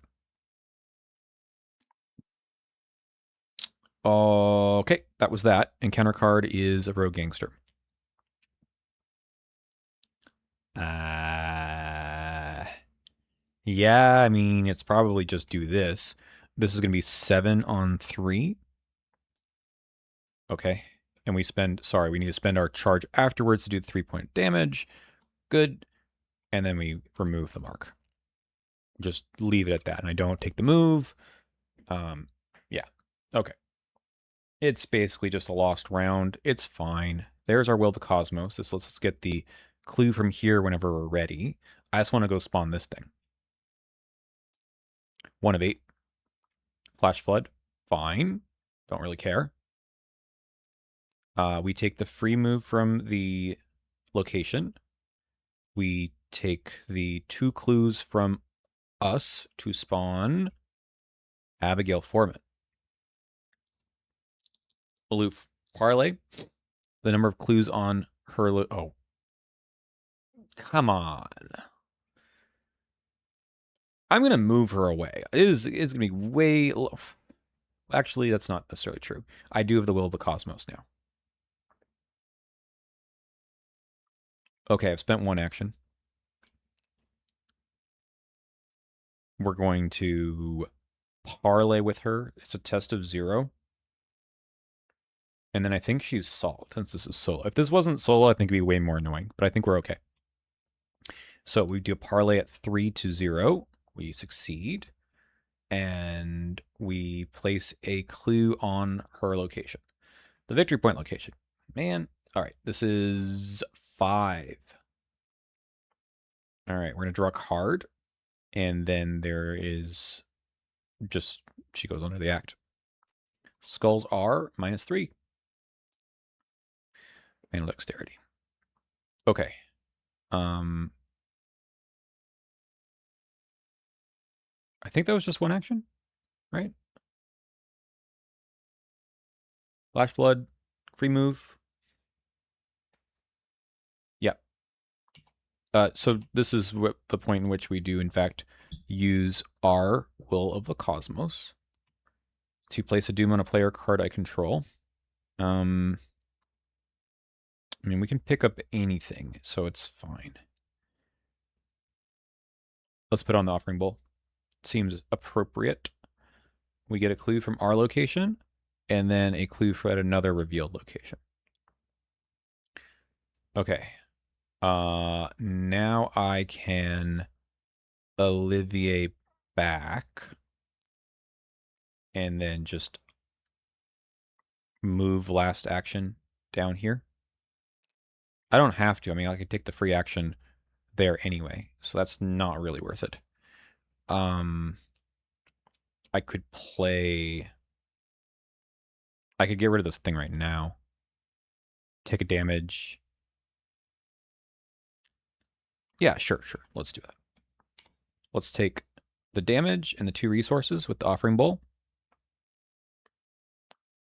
Okay, that was that. Encounter card is a Rogue Gangster. Yeah, I mean, it's probably just do this. This is going to be 7 on 3. Okay. And we need to spend our charge afterwards to do the 3-point damage. Good. And then we remove the mark. Just leave it at that. And I don't take the move. Yeah. Okay. It's basically just a lost round. It's fine. There's our Will of the Cosmos. This lets us get the clue from here whenever we're ready. I just want to go spawn this thing. 1 of 8. Flash Flood. Fine. Don't really care. We take the free move from the location. We take the 2 clues from us to spawn Abigail Foreman. Aloof. Parlay. The number of clues on her... Oh. Come on. I'm going to move her away. It's going to be way... Actually, that's not necessarily true. I do have the Will of the Cosmos now. Okay, I've spent 1 action. We're going to parlay with her. It's a test of 0. And then I think she's Salt, since this is solo. If this wasn't solo, I think it'd be way more annoying, but I think we're okay. So we do a parlay at 3 to 0. We succeed. And we place a clue on her location. The victory point location. Man. All right, this is 5. All right, we're going to draw a card. And then there is just, she goes under the act. Skulls are -3. And dexterity. Okay. I think that was just 1 action, right? Flash Flood, free move. Yeah. So this is the point in which we do, in fact, use our Will of the Cosmos to place a doom on a player card I control. I mean, we can pick up anything, so it's fine. Let's put on the Offering Bowl. Seems appropriate. We get a clue from our location, and then a clue for another revealed location. Okay. Now I can Olivier back, and then just move last action down here. I don't have to. I mean, I could take the free action there anyway, so that's not really worth it. I could get rid of this thing right now. Take a damage. Yeah, sure. Let's do that. Let's take the damage and the 2 resources with the Offering Bowl.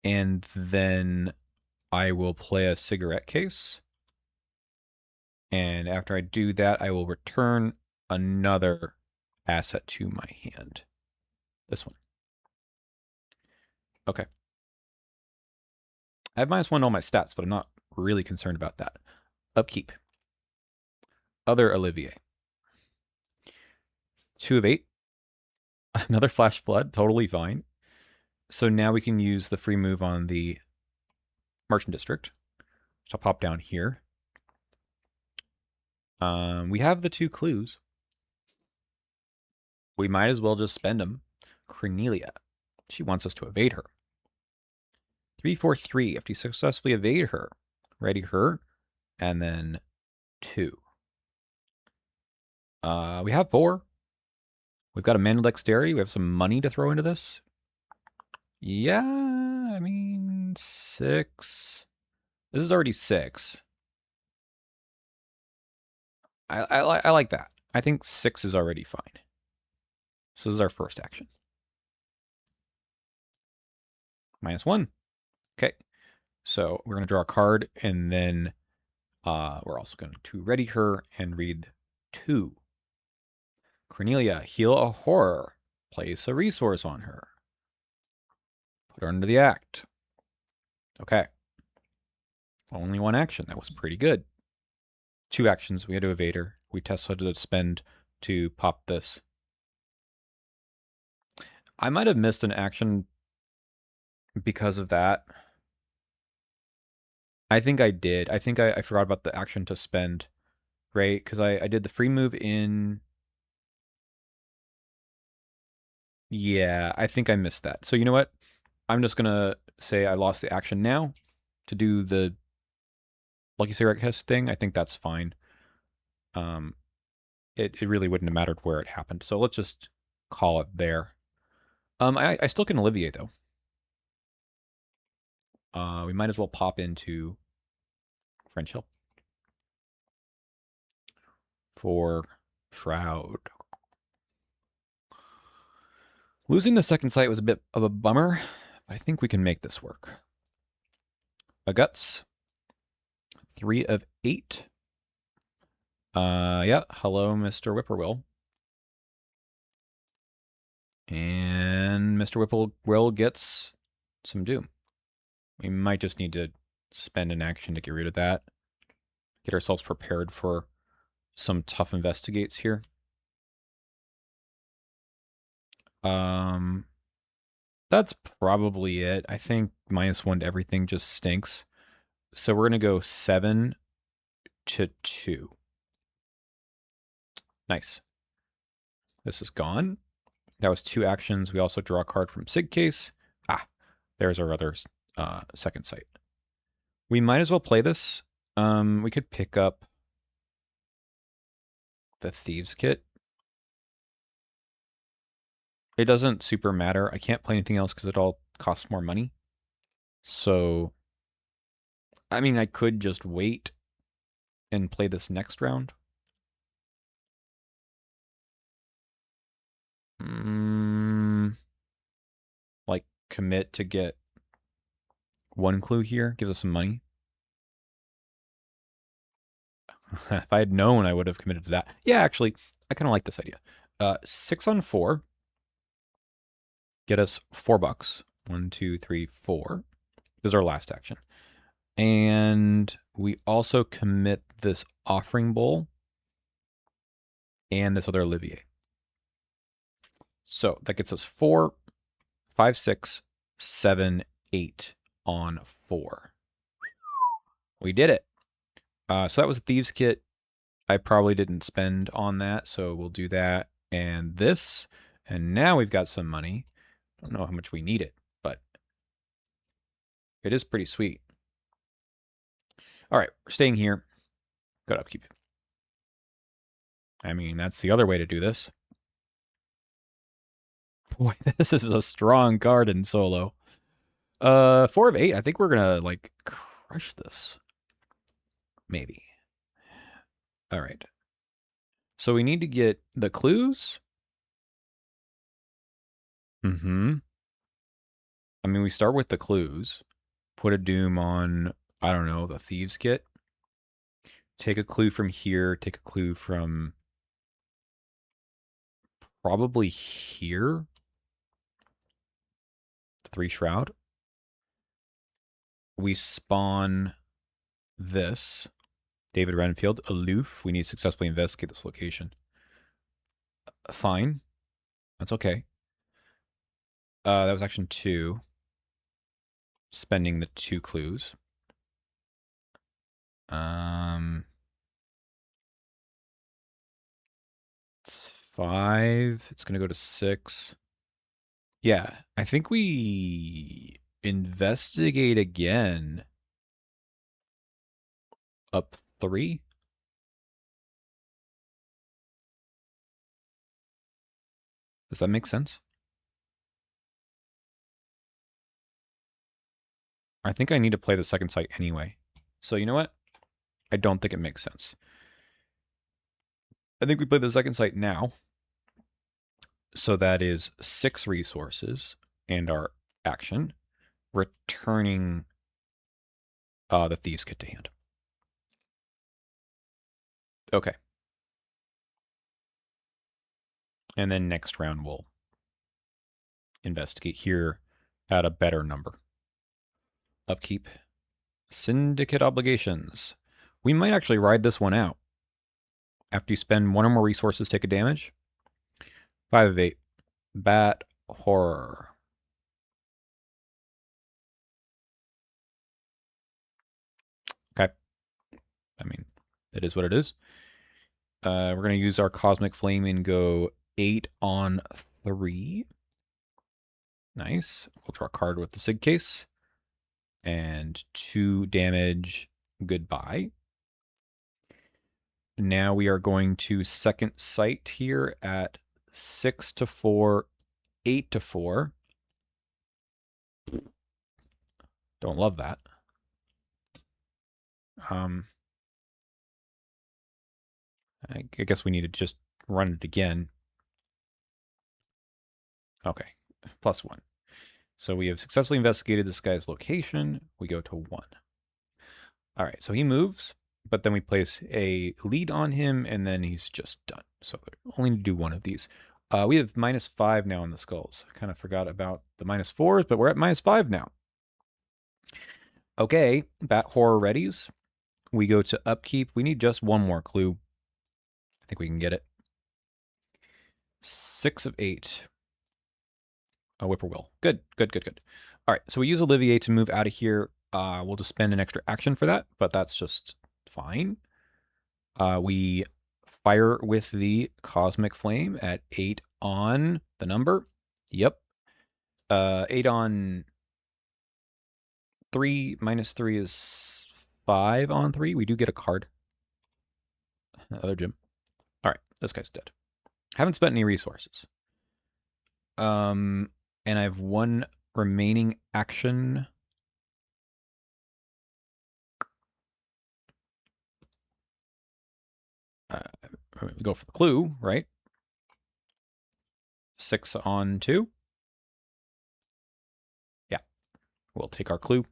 And then I will play a cigarette case. And after I do that, I will return another asset to my hand. This one. Okay. I have -1 on all my stats, but I'm not really concerned about that. Upkeep. Other Olivier. 2 of 8. Another Flash Flood. Totally fine. So now we can use the free move on the Merchant District. So I'll pop down here. We have the 2 clues. We might as well just spend them. Cornelia. She wants us to evade her. 3, 4, 3. After you successfully evade her, ready her, and then 2. We have 4. We've got a mana dexterity. We have some money to throw into this. Yeah, I mean, 6. This is already 6. I like that. I think 6 is already fine. So this is our first action. -1. Okay. So we're going to draw a card, and then we're also going to ready her and read 2. Cornelia, heal a horror. Place a resource on her. Put her under the act. Okay. Only 1 action. That was pretty good. 2 actions. We had to evade her. We tested to spend to pop this. I might have missed an action because of that. I think I did. I think I forgot about the action to spend, right? Because I did the free move in. Yeah, I think I missed that. So you know what? I'm just going to say I lost the action now to do the Lucky Cigarette Kiss thing. I think that's fine. It really wouldn't have mattered where it happened. So let's just call it there. I still can alleviate, though. We might as well pop into French Hill for Shroud. Losing the second sight was a bit of a bummer, but I think we can make this work. A Guts. 3 of 8. Yeah, hello, Mr. Whippoorwill. And Mr. Whippoorwill gets some Doom. We might just need to spend an action to get rid of that. Get ourselves prepared for some tough investigates here. That's probably it. I think -1 to everything just stinks. So we're going to go 7 to 2. Nice. This is gone. That was 2 actions. We also draw a card from Sig Case. Ah, there's our other second sight. We might as well play this. We could pick up the Thieves Kit. It doesn't super matter. I can't play anything else because it all costs more money. So, I mean, I could just wait and play this next round. Like, commit to get 1 clue here. Gives us some money. If I had known, I would have committed to that. Yeah, actually, I kind of like this idea. 6 on 4. Get us $4. 1, 2, 3, 4. This is our last action. And we also commit this Offering Bowl and this other Olivier. So that gets us 4, 5, 6, 7, 8 on 4. We did it. So that was a Thieves Kit. I probably didn't spend on that, so we'll do that and this. And now we've got some money. I don't know how much we need it, but it is pretty sweet. All right, we're staying here. Good upkeep. I mean, that's the other way to do this. Boy, this is a strong card in solo. 4 of 8. I think we're gonna like crush this. Maybe. All right. So we need to get the clues. I mean, we start with the clues. Put a Doom on, I don't know, the Thieves Kit. Take a clue from here. Take a clue from probably here. 3 Shroud. We spawn this. David Renfield, aloof. We need to successfully investigate this location. Fine. That's okay. That was action 2. Spending the 2 clues. 5. It's going to go to 6. Yeah, I think we investigate again. Up 3. Does that make sense? I think I need to play the second sight anyway. So you know what? I don't think it makes sense. I think we play the second sight now. So that is 6 resources and our action, returning the Thieves Kit to hand. Okay. And then next round we'll investigate here at a better number. Upkeep. Syndicate obligations. We might actually ride this one out. After you spend 1 or more resources, take a damage. 5 of 8. Bat horror. Okay. I mean, it is what it is. We're going to use our Cosmic Flame and go 8 on 3. Nice. We'll draw a card with the Sig case. And 2 damage. Goodbye. Now we are going to second sight here at 6 to 4, 8 to 4. Don't love that. I guess we need to just run it again. Okay, +1. So we have successfully investigated this guy's location. We go to 1. All right, so he moves, but then we place a lead on him, and then he's just done. So only need to do one of these. We have -5 now on the skulls. I kind of forgot about the -4s, but we're at -5 now. Okay, Bat Horror readies. We go to upkeep. We need just one more clue. I think we can get it. 6 of 8. A Whippoorwill. Good, good, good, good. All right, so we use Olivier to move out of here. We'll just spend an extra action for that, but that's just fine. We fire with the Cosmic Flame at 8 on the number. Yep. 8 on 3 minus 3 is 5 on 3. We do get a card. Other Jim. All right, this guy's dead. Haven't spent any resources. And I have 1 remaining action. We go for the clue, right? 6 on 2. Yeah, we'll take our clue.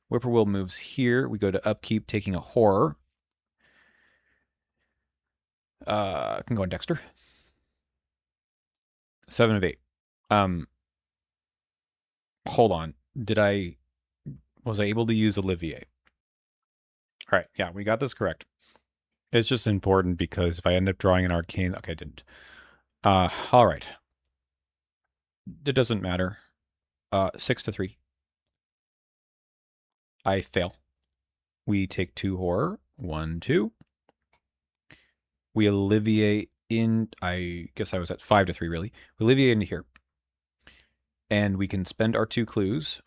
Whippoorwill moves here. We go to upkeep, taking a horror. Can go on Dexter. 7 of 8. Hold on. Was I able to use Olivier? All right, yeah, we got this correct. It's just important because if I end up drawing an arcane, okay, I didn't. All right. It doesn't matter. 6 to 3. I fail. We take 2 horror. 1, 2. We Olivier in. I guess I was at 5 to 3, really. We Olivier into here. And we can spend our 2 clues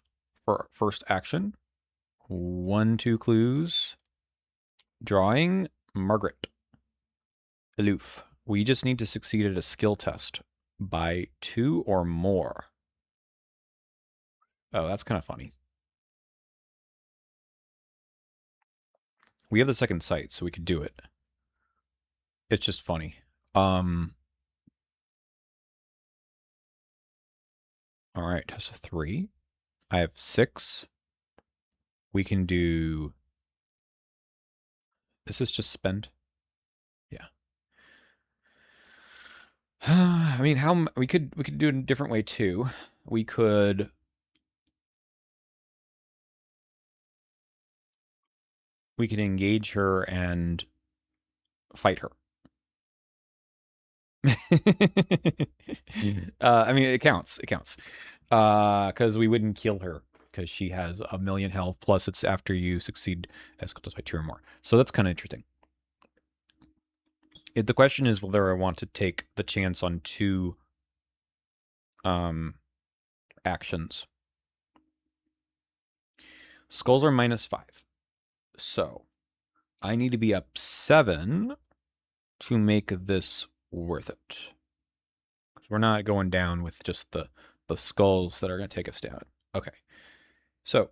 for our first action. 1, 2 clues. Drawing Margaret. Aloof. We just need to succeed at a skill test by 2 or more. Oh, that's kind of funny. We have the second sight, so we could do it. It's just funny. All right, test of 3. I have 6. We can do. This is just spend. Yeah. I mean, how we could do it a different way too. We could. We could engage her and fight her. I mean, it counts. It counts. Because we wouldn't kill her because she has 1,000,000 health. Plus, it's after you succeed as by 2 or more. So that's kind of interesting. The question is whether I want to take the chance on 2 actions. Skulls are -5. So I need to be up 7 to make this worth it. We're not going down with just the skulls that are going to take us down. Okay. So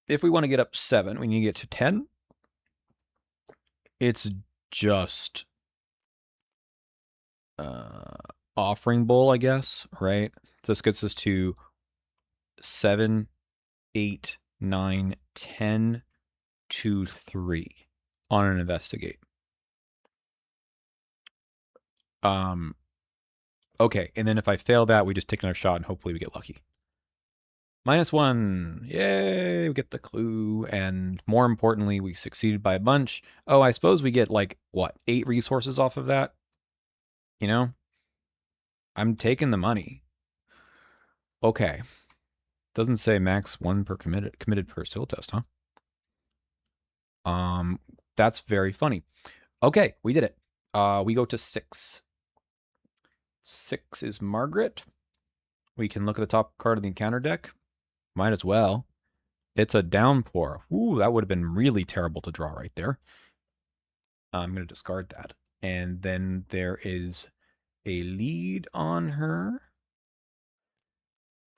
if we want to get up 7, we need to get to 10. It's just offering bowl, I guess, right? So this gets us to 7, 8, 9, 10, 2, 3 on an investigate. Okay, and then if I fail that, we just take another shot and hopefully we get lucky. -1. Yay, we get the clue. And more importantly, we succeeded by a bunch. Oh, I suppose we get like, what, 8 resources off of that? You know? I'm taking the money. Okay. Doesn't say max one per committed per skill test, huh? That's very funny. Okay, we did it. We go to 6. 6 is Margaret. We can look at the top card of the encounter deck. Might as well. It's a downpour. Ooh, that would have been really terrible to draw right there. I'm going to discard that. And then there is a lead on her.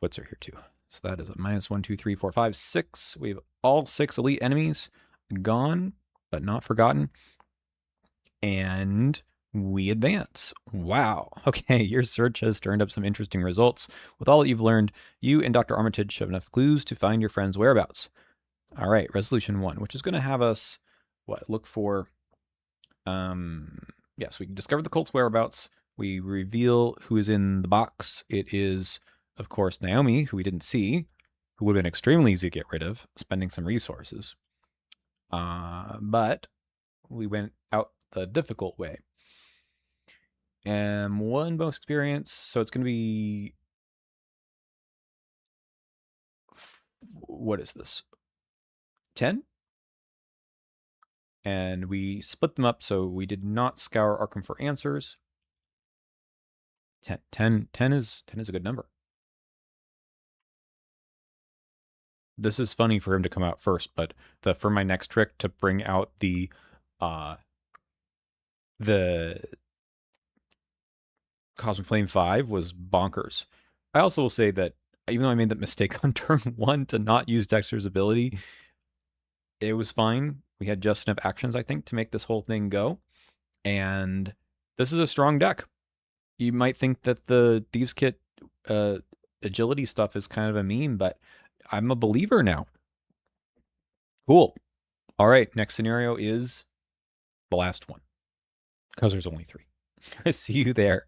What's her here too? So that is a minus 1, 2, 3, 4, 5, 6. We have all 6 elite enemies gone, but not forgotten. And we advance. Wow. Okay, your search has turned up some interesting results. With all that you've learned, you and Dr. Armitage have enough clues to find your friend's whereabouts. All right, resolution 1, which is going to have us, look for, yes, we can discover the cult's whereabouts. We reveal who is in the box. It is, of course, Naomi, who we didn't see, who would have been extremely easy to get rid of, spending some resources. But we went out the difficult way. And 1 bonus experience, so it's going to be, what is this? 10? And we split them up, so we did not scour Arkham for answers. 10 is a good number. This is funny for him to come out first, but for my next trick to bring out the Cosmic Flame 5 was bonkers. I also will say that even though I made that mistake on turn 1 to not use Dexter's ability, it was fine. We had just enough actions, I think, to make this whole thing go. And this is a strong deck. You might think that the Thieves Kit agility stuff is kind of a meme, but I'm a believer now. Cool. All right, next scenario is the last one, because there's only 3. I see you there.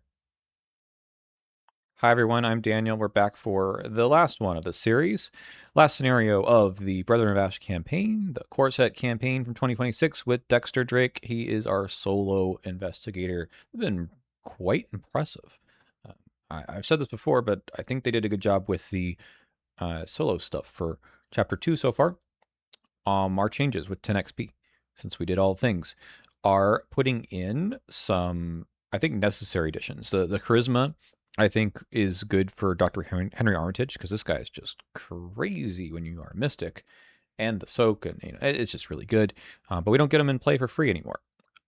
Hi, everyone. I'm Daniel. We're back for the last one of the series. Last scenario of the Brethren of Ash campaign, the core set campaign from 2026 with Dexter Drake. He is our solo investigator. It's been quite impressive. I've said this before, but I think they did a good job with the solo stuff for Chapter 2 so far. Our changes with 10 XP, since we did all things, are putting in some, I think, necessary additions. The charisma, I think, is good for Dr. Henry Armitage, because this guy is just crazy when you are a mystic. And the soak, and it's just really good. But we don't get them in play for free anymore.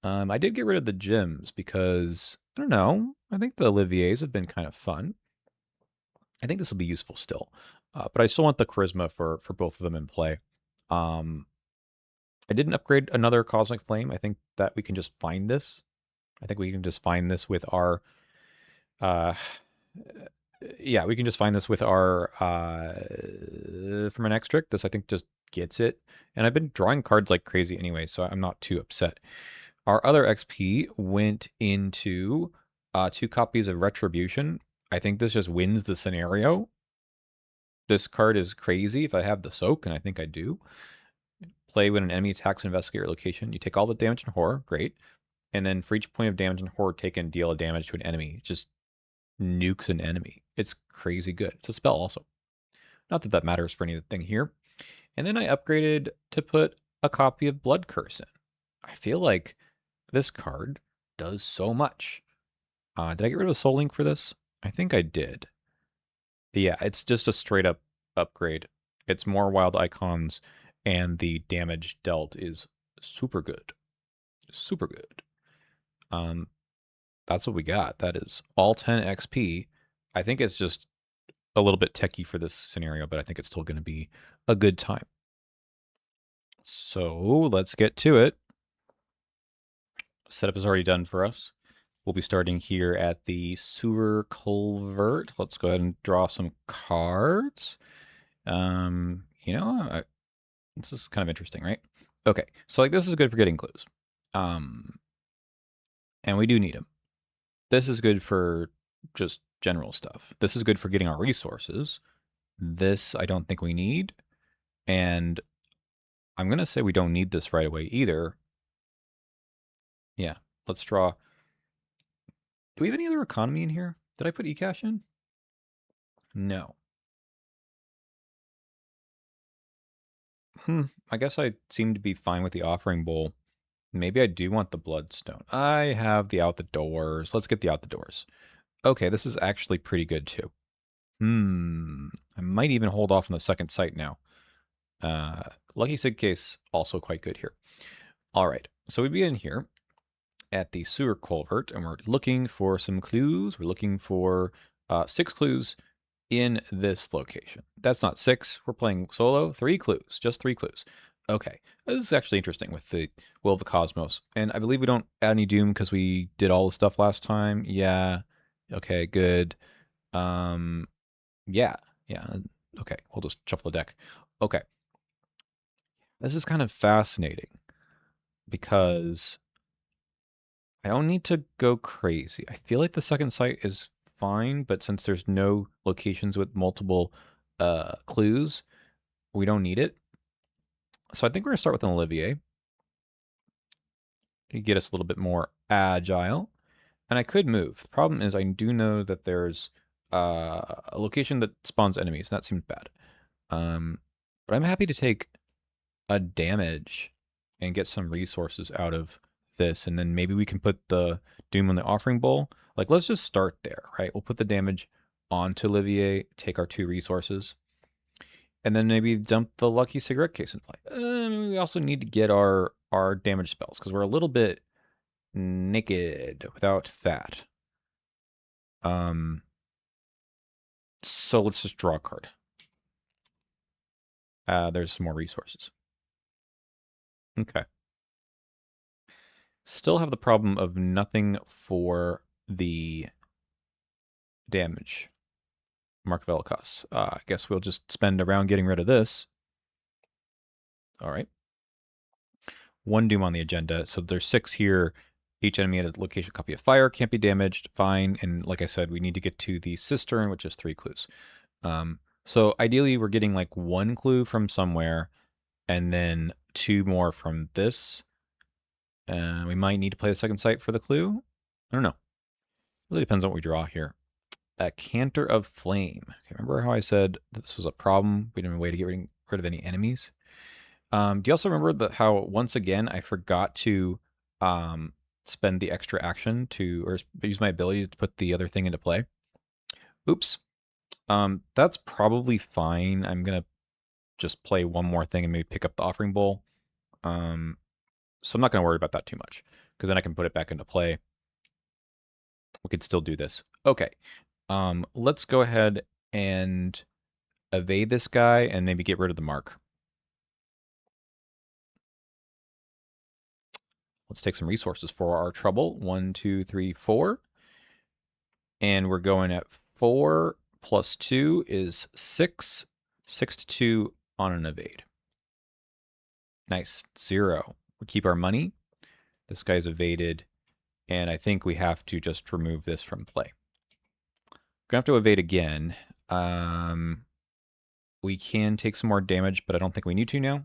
I did get rid of the gems because, I don't know, I think the Oliviers have been kind of fun. I think this will be useful still. But I still want the charisma for both of them in play. I didn't upgrade another Cosmic Flame. I think that we can just find this. I think we can just find this with our, yeah, we can just find this with our, from an next trick. This, I think, just gets it. And I've been drawing cards like crazy anyway, so I'm not too upset. Our other XP went into 2 copies of Retribution. I think this just wins the scenario. This card is crazy if I have the soak, and I think I do. Play when an enemy attacks an investigator location. You take all the damage and horror, great. And then for each point of damage and horror taken, deal a damage to an enemy. It just nukes an enemy. It's crazy good. It's a spell also. Not that that matters for anything here. And then I upgraded to put a copy of Blood Curse in. I feel like this card does so much. Did I get rid of the Soul Link for this? I think I did. But yeah, it's just a straight up upgrade. It's more wild icons, and the damage dealt is super good. Super good. That's what we got. That is all 10 XP. I think it's just a little bit techy for this scenario, but I think it's still going to be a good time. So let's get to it. Setup is already done for us. We'll be starting here at the sewer culvert. Let's go ahead and draw some cards. This is kind of interesting, right? Okay, so like this is good for getting clues. And we do need them. This is good for just general stuff. This is good for getting our resources. This I don't think we need. And I'm going to say we don't need this right away either. Yeah, let's draw. Do we have any other economy in here? Did I put eCash in? No. I guess I seem to be fine with the offering bowl. Maybe I do want the bloodstone. I have the out the doors. Let's get the out the doors. Okay, this is actually pretty good too. I might even hold off on the second sight now. Lucky Sig case, also quite good here. All right, so we begin here at the sewer culvert, and we're looking for some clues. We're looking for 6 clues in this location. That's not 6. We're playing solo. 3 clues, just 3 clues. Okay, this is actually interesting with the Will of the Cosmos. And I believe we don't add any Doom because we did all the stuff last time. Yeah. Okay, good. Yeah. Yeah. Okay, we'll just shuffle the deck. Okay. This is kind of fascinating because I don't need to go crazy. I feel like the second site is fine, but since there's no locations with multiple clues, we don't need it. So I think we're going to start with an Olivier to get us a little bit more agile. And I could move. The problem is I do know that there's a location that spawns enemies, and that seems bad. But I'm happy to take a damage and get some resources out of this, and then maybe we can put the Doom on the Offering Bowl. Like, let's just start there, right? We'll put the damage onto Olivier, take our 2 resources, and then maybe dump the Lucky Cigarette case in play. We also need to get our damage spells, because we're a little bit naked without that. So let's just draw a card. There's some more resources. Okay. Still have the problem of nothing for the damage. Mark Velikos. I guess we'll just spend a round getting rid of this. All right. 1 Doom on the agenda. So there's 6 here. Each enemy at a location copy of fire. Can't be damaged. Fine. And like I said, we need to get to the cistern, which is 3 clues. So ideally, we're getting like 1 clue from somewhere and then 2 more from this. We might need to play the second site for the clue. I don't know. Really depends on what we draw here. A Canter of Flame. Okay, remember how I said that this was a problem? We didn't have a way to get rid of any enemies. Do you also remember how once again I forgot to spend the extra action to, or use my ability to put the other thing into play? Oops. That's probably fine. I'm gonna just play one more thing and maybe pick up the Offering Bowl. So I'm not gonna worry about that too much because then I can put it back into play. We could still do this. Okay. Let's go ahead and evade this guy and maybe get rid of the mark. Let's take some resources for our trouble. 1, 2, 3, 4. And we're going at 4 plus 2 is 6. 6 to 2 on an evade. Nice. 0. We keep our money. This guy's evaded. And I think we have to just remove this from play. We're going to have to evade again. We can take some more damage, but I don't think we need to now.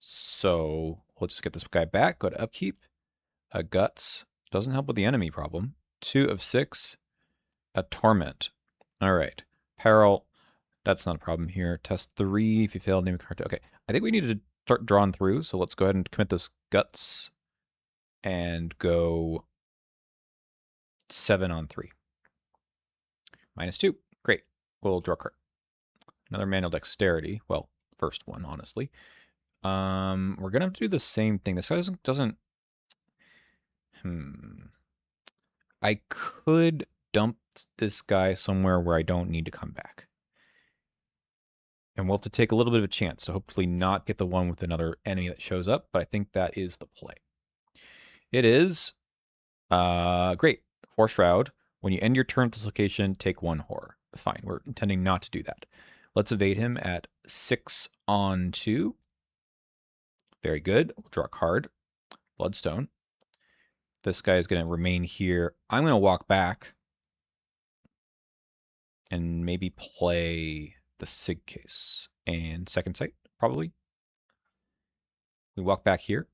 So we'll just get this guy back. Go to upkeep. Guts. Doesn't help with the enemy problem. 2 of 6. A torment. All right. Peril. That's not a problem here. Test 3. If you fail, name a card. Okay. I think we need to start drawing through. So let's go ahead and commit this Guts and go 7 on 3. -2. Great. We'll draw a card. Another manual dexterity. Well, first one, honestly. We're gonna have to do the same thing. This guy doesn't. I could dump this guy somewhere where I don't need to come back. And we'll have to take a little bit of a chance to hopefully not get the one with another enemy that shows up, but I think that is the play. It is great. 4 Shroud. When you end your turn at this location, take 1 horror. Fine, we're intending not to do that. Let's evade him at 6 on 2. Very good. We'll draw a card. Bloodstone. This guy is going to remain here. I'm going to walk back and maybe play the Sig case and second sight, probably. We walk back here.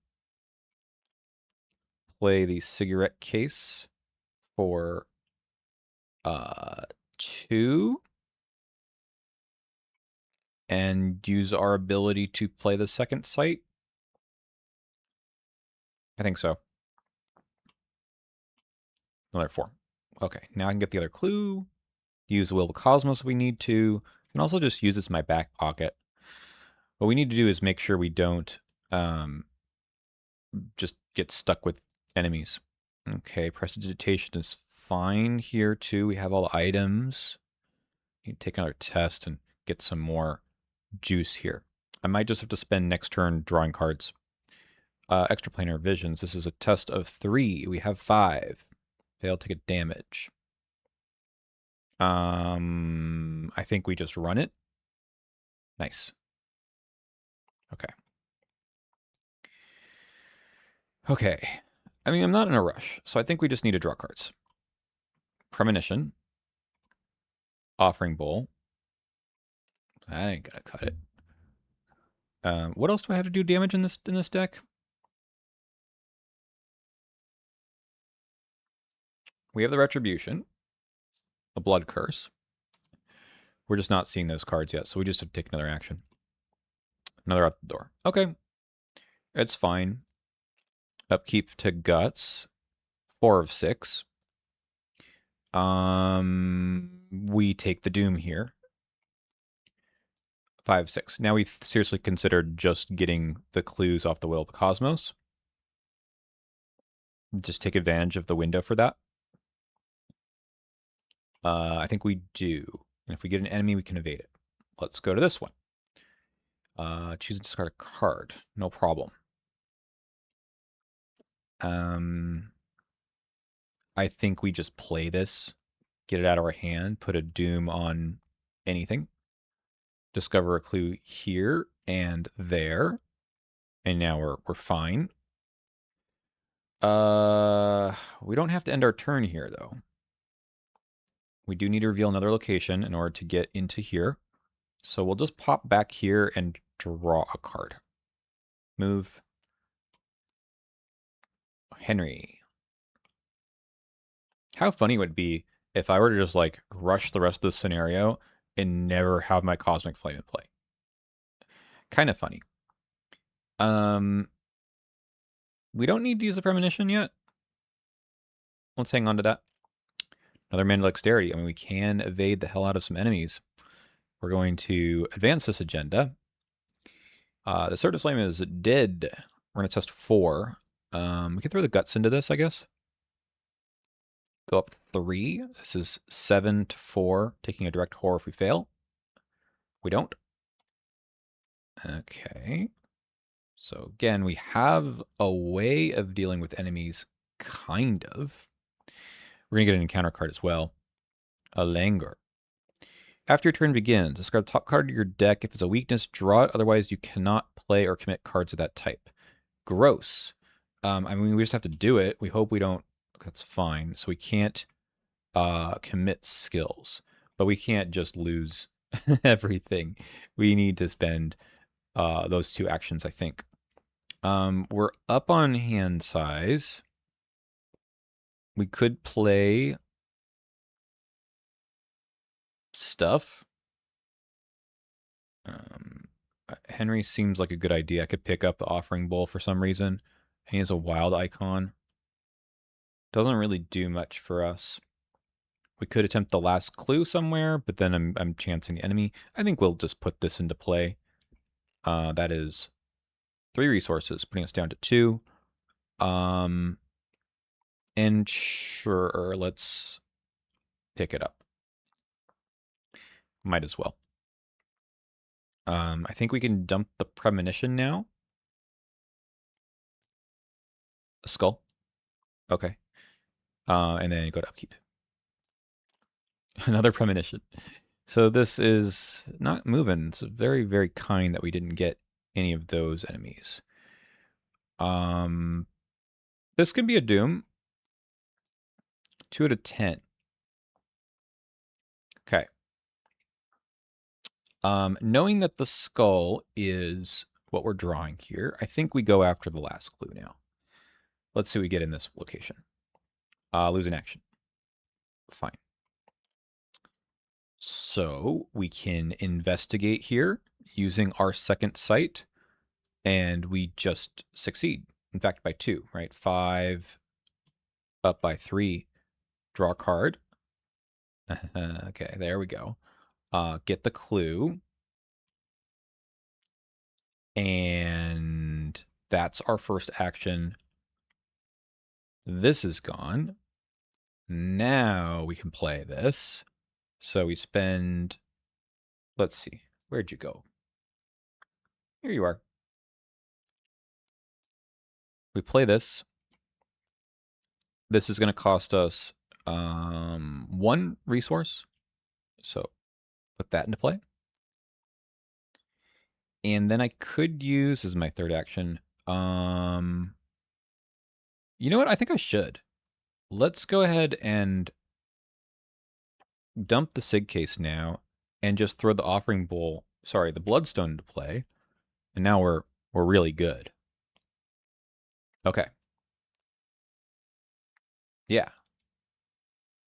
Play the cigarette case for 2. and use our ability to play the second site. I think so. Another 4. Okay, now I can get the other clue. Use the Will of the Cosmos if we need to. And also just use this in my back pocket. What we need to do is make sure we don't just get stuck with enemies. Okay, prestidigitation is fine here too. We have all the items. You can take another test and get some more juice here. I might just have to spend next turn drawing cards. Extraplanar visions. This is a test of 3. We have 5. Fail, take a damage. I think we just run it. Nice. Okay. Okay. I mean, I'm not in a rush, so I think we just need to draw cards. Premonition. Offering Bowl. That ain't gonna cut it. What else do I have to do damage in this deck? We have the Retribution. A Blood Curse. We're just not seeing those cards yet, so we just have to take another action. Another out the door. Okay. It's fine. Upkeep to Guts. 4 of 6. We take the Doom here. 5, 6. Now we seriously considered just getting the clues off the Will of the Cosmos. Just take advantage of the window for that. I think we do. And if we get an enemy, we can evade it. Let's go to this one. Choose and discard a card. No problem. I think we just play this, get it out of our hand, put a Doom on anything. Discover a clue here and there. And now we're fine. We don't have to end our turn here, though. We do need to reveal another location in order to get into here. So we'll just pop back here and draw a card. Move. Henry. How funny would it be if I were to just, like, rush the rest of the scenario and never have my Cosmic Flame in play? Kind of funny. We don't need to use a premonition yet. Let's hang on to that. Another man dexterity. I mean, we can evade the hell out of some enemies. We're going to advance this agenda. The Sword of Flame is dead. We're going to test 4. We can throw the guts into this, I guess. Go up 3. This is 7 to 4, taking a direct horror if we fail. We don't. Okay. So again, we have a way of dealing with enemies, kind of. We're going to get an encounter card as well. A Langur. After your turn begins, discard the top card of your deck. If it's a weakness, draw it. Otherwise, you cannot play or commit cards of that type. Gross. I mean, we just have to do it. We hope we don't. That's fine. So we can't commit skills. But we can't just lose everything. We need to spend those 2 actions, I think. We're up on hand size. We could play stuff. Henry seems like a good idea. I could pick up the Offering Bowl for some reason. He has a wild icon. Doesn't really do much for us. We could attempt the last clue somewhere, but then I'm chancing the enemy. I think we'll just put this into play. That is 3 resources, putting us down to 2. And sure, let's pick it up. Might as well. I think we can dump the premonition now. A skull. Okay. And then go to upkeep. Another premonition. So this is not moving. It's very, very kind that we didn't get any of those enemies. This could be a Doom. 2 out of 10. Okay. Knowing that the skull is what we're drawing here, I think we go after the last clue now. Let's see what we get in this location. Lose an action. Fine. So we can investigate here. using our second sight, and we just succeed. In fact, by 2, right? 5 up by 3. Draw a card. Okay, there we go. Get the clue. And that's our first action. This is gone. Now we can play this. So we spend, let's see, where'd you go? Here you are. We play this. This is going to cost us 1 resource. So put that into play. And then I could use, this is my third action. You know what? I think I should. Let's go ahead and dump the Sig case now and just throw the offering bowl, sorry, the bloodstone into play. And now we're really good. Okay. Yeah.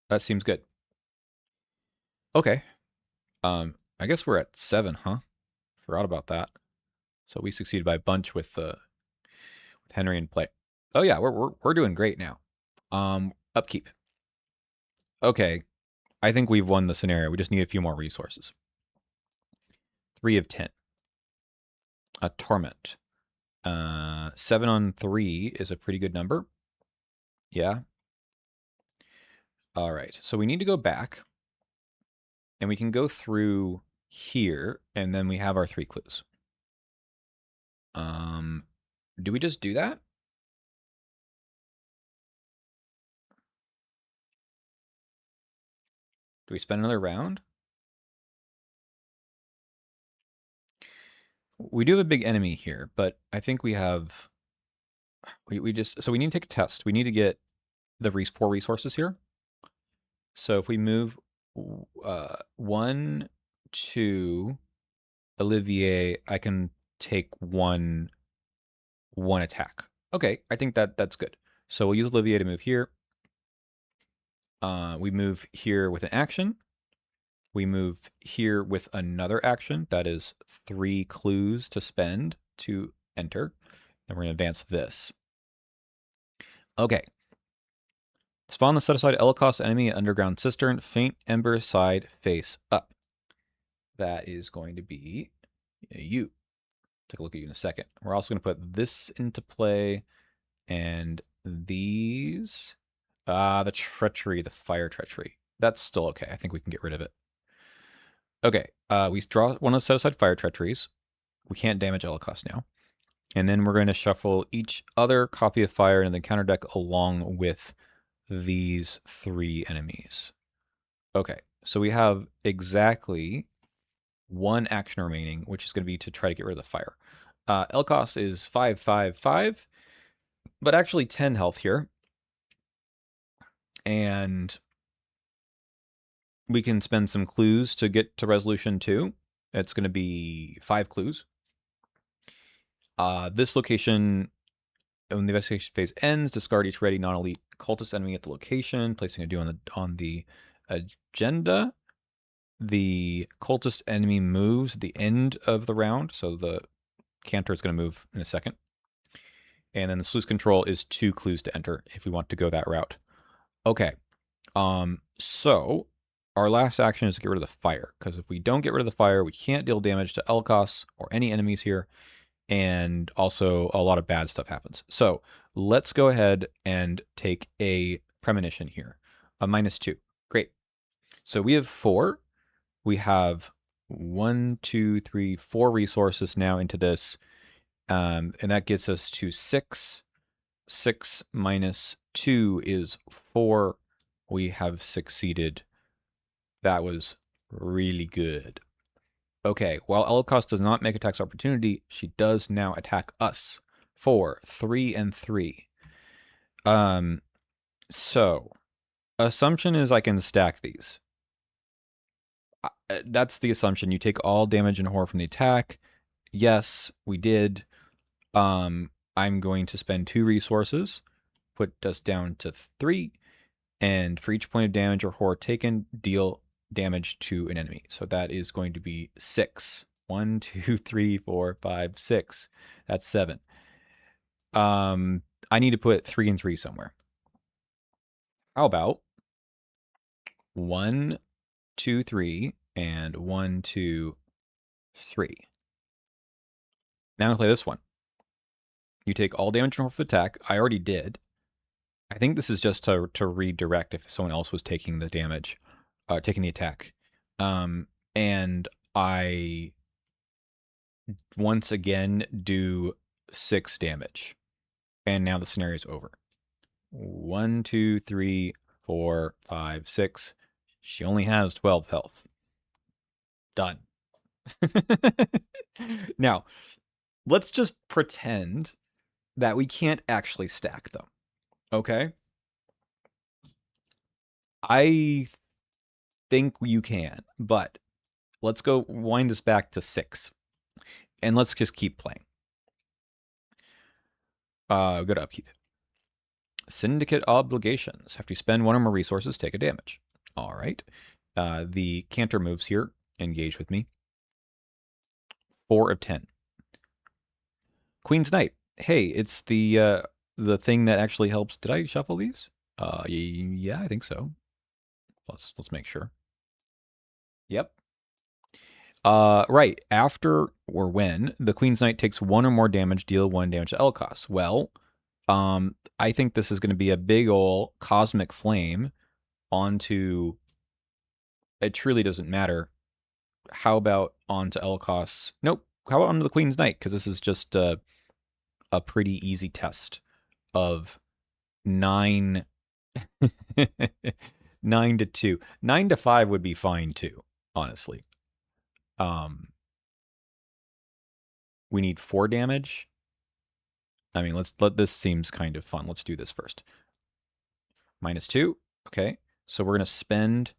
That seems good. Okay. I guess we're at 7, huh? Forgot about that. So we succeeded by a bunch with Henry in play. Oh yeah, we're doing great now. Upkeep. Okay. I think we've won the scenario. We just need a few more resources. 3 of 10. A torment. 7 on 3 is a pretty good number. Yeah. All right. So we need to go back. And we can go through here, and then we have our 3 clues. Do we just do that? Do we spend another round? We do have a big enemy here, but I think we have... We just... So we need to take a test. We need to get the 4 resources here. So if we move 1, 2, Olivier, I can take one attack. Okay, I think that's good. So we'll use Olivier to move here. We move here with an action. We move here with another action. That is 3 clues to spend to enter. Then we're going to advance this. Okay. Spawn the set-aside Ellicos enemy underground cistern. Faint ember side face up. That is going to be you. Take a look at you in a second. We're also going to put this into play. And these... the treachery, the fire treachery. That's still okay. I think we can get rid of it. Okay, we draw one of the set-aside fire treacheries. We can't damage Ellicos now. And then we're going to shuffle each other copy of fire in the counter deck along with these 3 enemies. Okay, so we have exactly 1 action remaining, which is going to be to try to get rid of the fire. Ellicos is 5, 5, 5, but actually 10 health here. And we can spend some clues to get to resolution 2. It's going to be 5 clues. This location, when the investigation phase ends, discard each ready non-elite cultist enemy at the location, placing a 2 on the agenda. The cultist enemy moves at the end of the round, so the canter is going to move in a second. And then the sluice control is 2 clues to enter if we want to go that route. Okay. So our last action is to get rid of the fire, because if we don't get rid of the fire, we can't deal damage to Ellicos or any enemies here, and also a lot of bad stuff happens. So let's go ahead and take a premonition here, a -2. Great. So we have 4. We have 1, 2, 3, 4 resources now into this, and that gets us to 6. 6 minus 2 is 4. We have succeeded. That was really good. Okay, while Ellicos does not make attacks opportunity, she does now attack us for 3 and 3. So assumption is I can stack these. That's the assumption. You take all damage and horror from the attack. Yes, we did. I'm going to spend 2 resources, put us down to 3, and for each point of damage or horror taken, deal damage to an enemy. So that is going to be 6. 1, 2, 3, 4, 5, 6. That's 7. I need to put 3 and 3 somewhere. How about 1, 2, 3, and 1, 2, 3. Now I'm going to play this one. You take all damage from attack. I already did. I think this is just to redirect if someone else was taking the damage, taking the attack. And I once again do 6 damage. And now the scenario's over. 1, 2, 3, 4, 5, 6. She only has 12 health. Done. Now, let's just pretend that we can't actually stack them. Okay? I think you can, but let's go wind this back to 6. And let's just keep playing. Go to upkeep. Syndicate obligations. After you spend 1 or more resources, take a damage. All right. The canter moves here. Engage with me. 4 of 10. Queen's Knight. Hey, it's the thing that actually helps. Did I shuffle these? Yeah, I think so. Let's make sure. Yep. Right. After or when the Queen's Knight takes 1 or more damage, deal 1 damage to Elkos. Well, I think this is going to be a big ol' cosmic flame onto. It truly doesn't matter. How about onto Elkos? Nope. How about onto the Queen's Knight? Because this is just a pretty easy test of 9. 9 to 2. 9 to 5 would be fine too, honestly. We need 4 damage. I mean, this seems kind of fun. Let's do this first. -2. Okay. So we're going to spend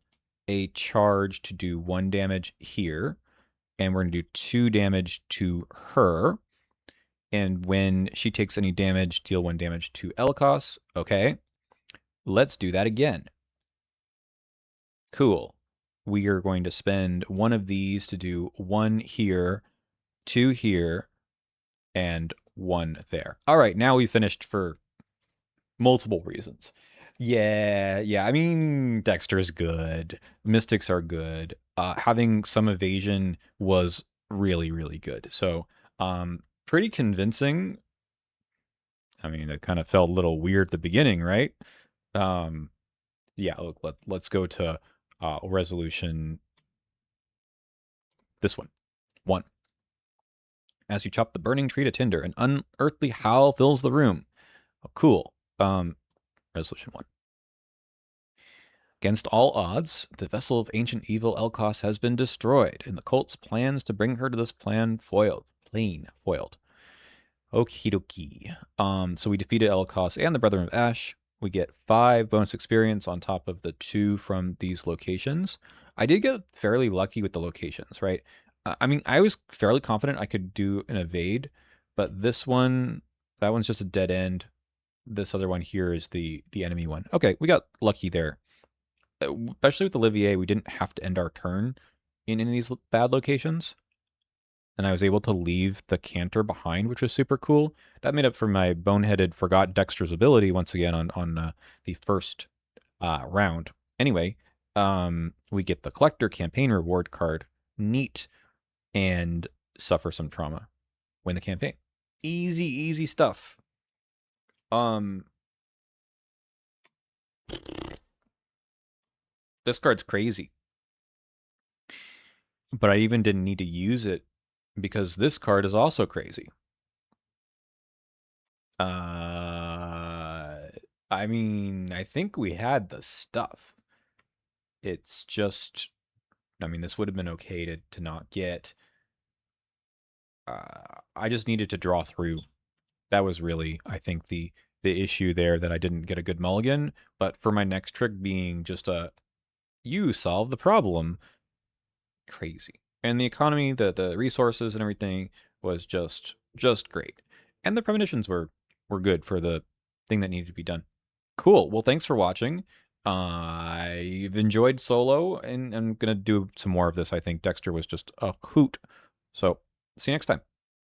a charge to do 1 damage here. And we're going to do 2 damage to her. And when she takes any damage, deal 1 damage to Elkos. Okay. Let's do that again. Cool. We are going to spend 1 of these to do 1 here, 2 here, and 1 there. All right, now we finished for multiple reasons. Yeah. I mean, Dexter is good. Mystics are good. Having some evasion was really, really good. So, pretty convincing. I mean, it kind of felt a little weird at the beginning, right? Yeah, look, let's go to resolution. This one. 1. As you chop the burning tree to tinder, an unearthly howl fills the room. Oh, cool. Resolution 1. Against all odds, the vessel of ancient evil Elkos has been destroyed, and the cult's plans to bring her to this plan foiled. Okie dokie. So we defeated Elkos and the Brethren of Ash. We get 5 bonus experience on top of the 2 from these locations. I did get fairly lucky with the locations, right? I mean, I was fairly confident I could do an evade, but this one, that one's just a dead end. This other one here is the enemy one. Okay, we got lucky there. Especially with Olivier, we didn't have to end our turn in any of these bad locations. And I was able to leave the canter behind, which was super cool. That made up for my boneheaded forgot Dexter's ability once again on the first round. Anyway, we get the Collector campaign reward card. Neat. And suffer some trauma. Win the campaign. Easy stuff. This card's crazy. But I even didn't need to use it because this card is also crazy. I mean, I think we had the stuff. It's just, I mean, this would have been okay to not get. I just needed to draw through. That was really, I think, the issue there, that I didn't get a good mulligan. But for my next trick being just you solve the problem. Crazy. And the economy, the resources and everything was just great. And the premonitions were good for the thing that needed to be done. Cool. Well, thanks for watching. I've enjoyed solo, and I'm going to do some more of this. I think Dexter was just a hoot So see you next time.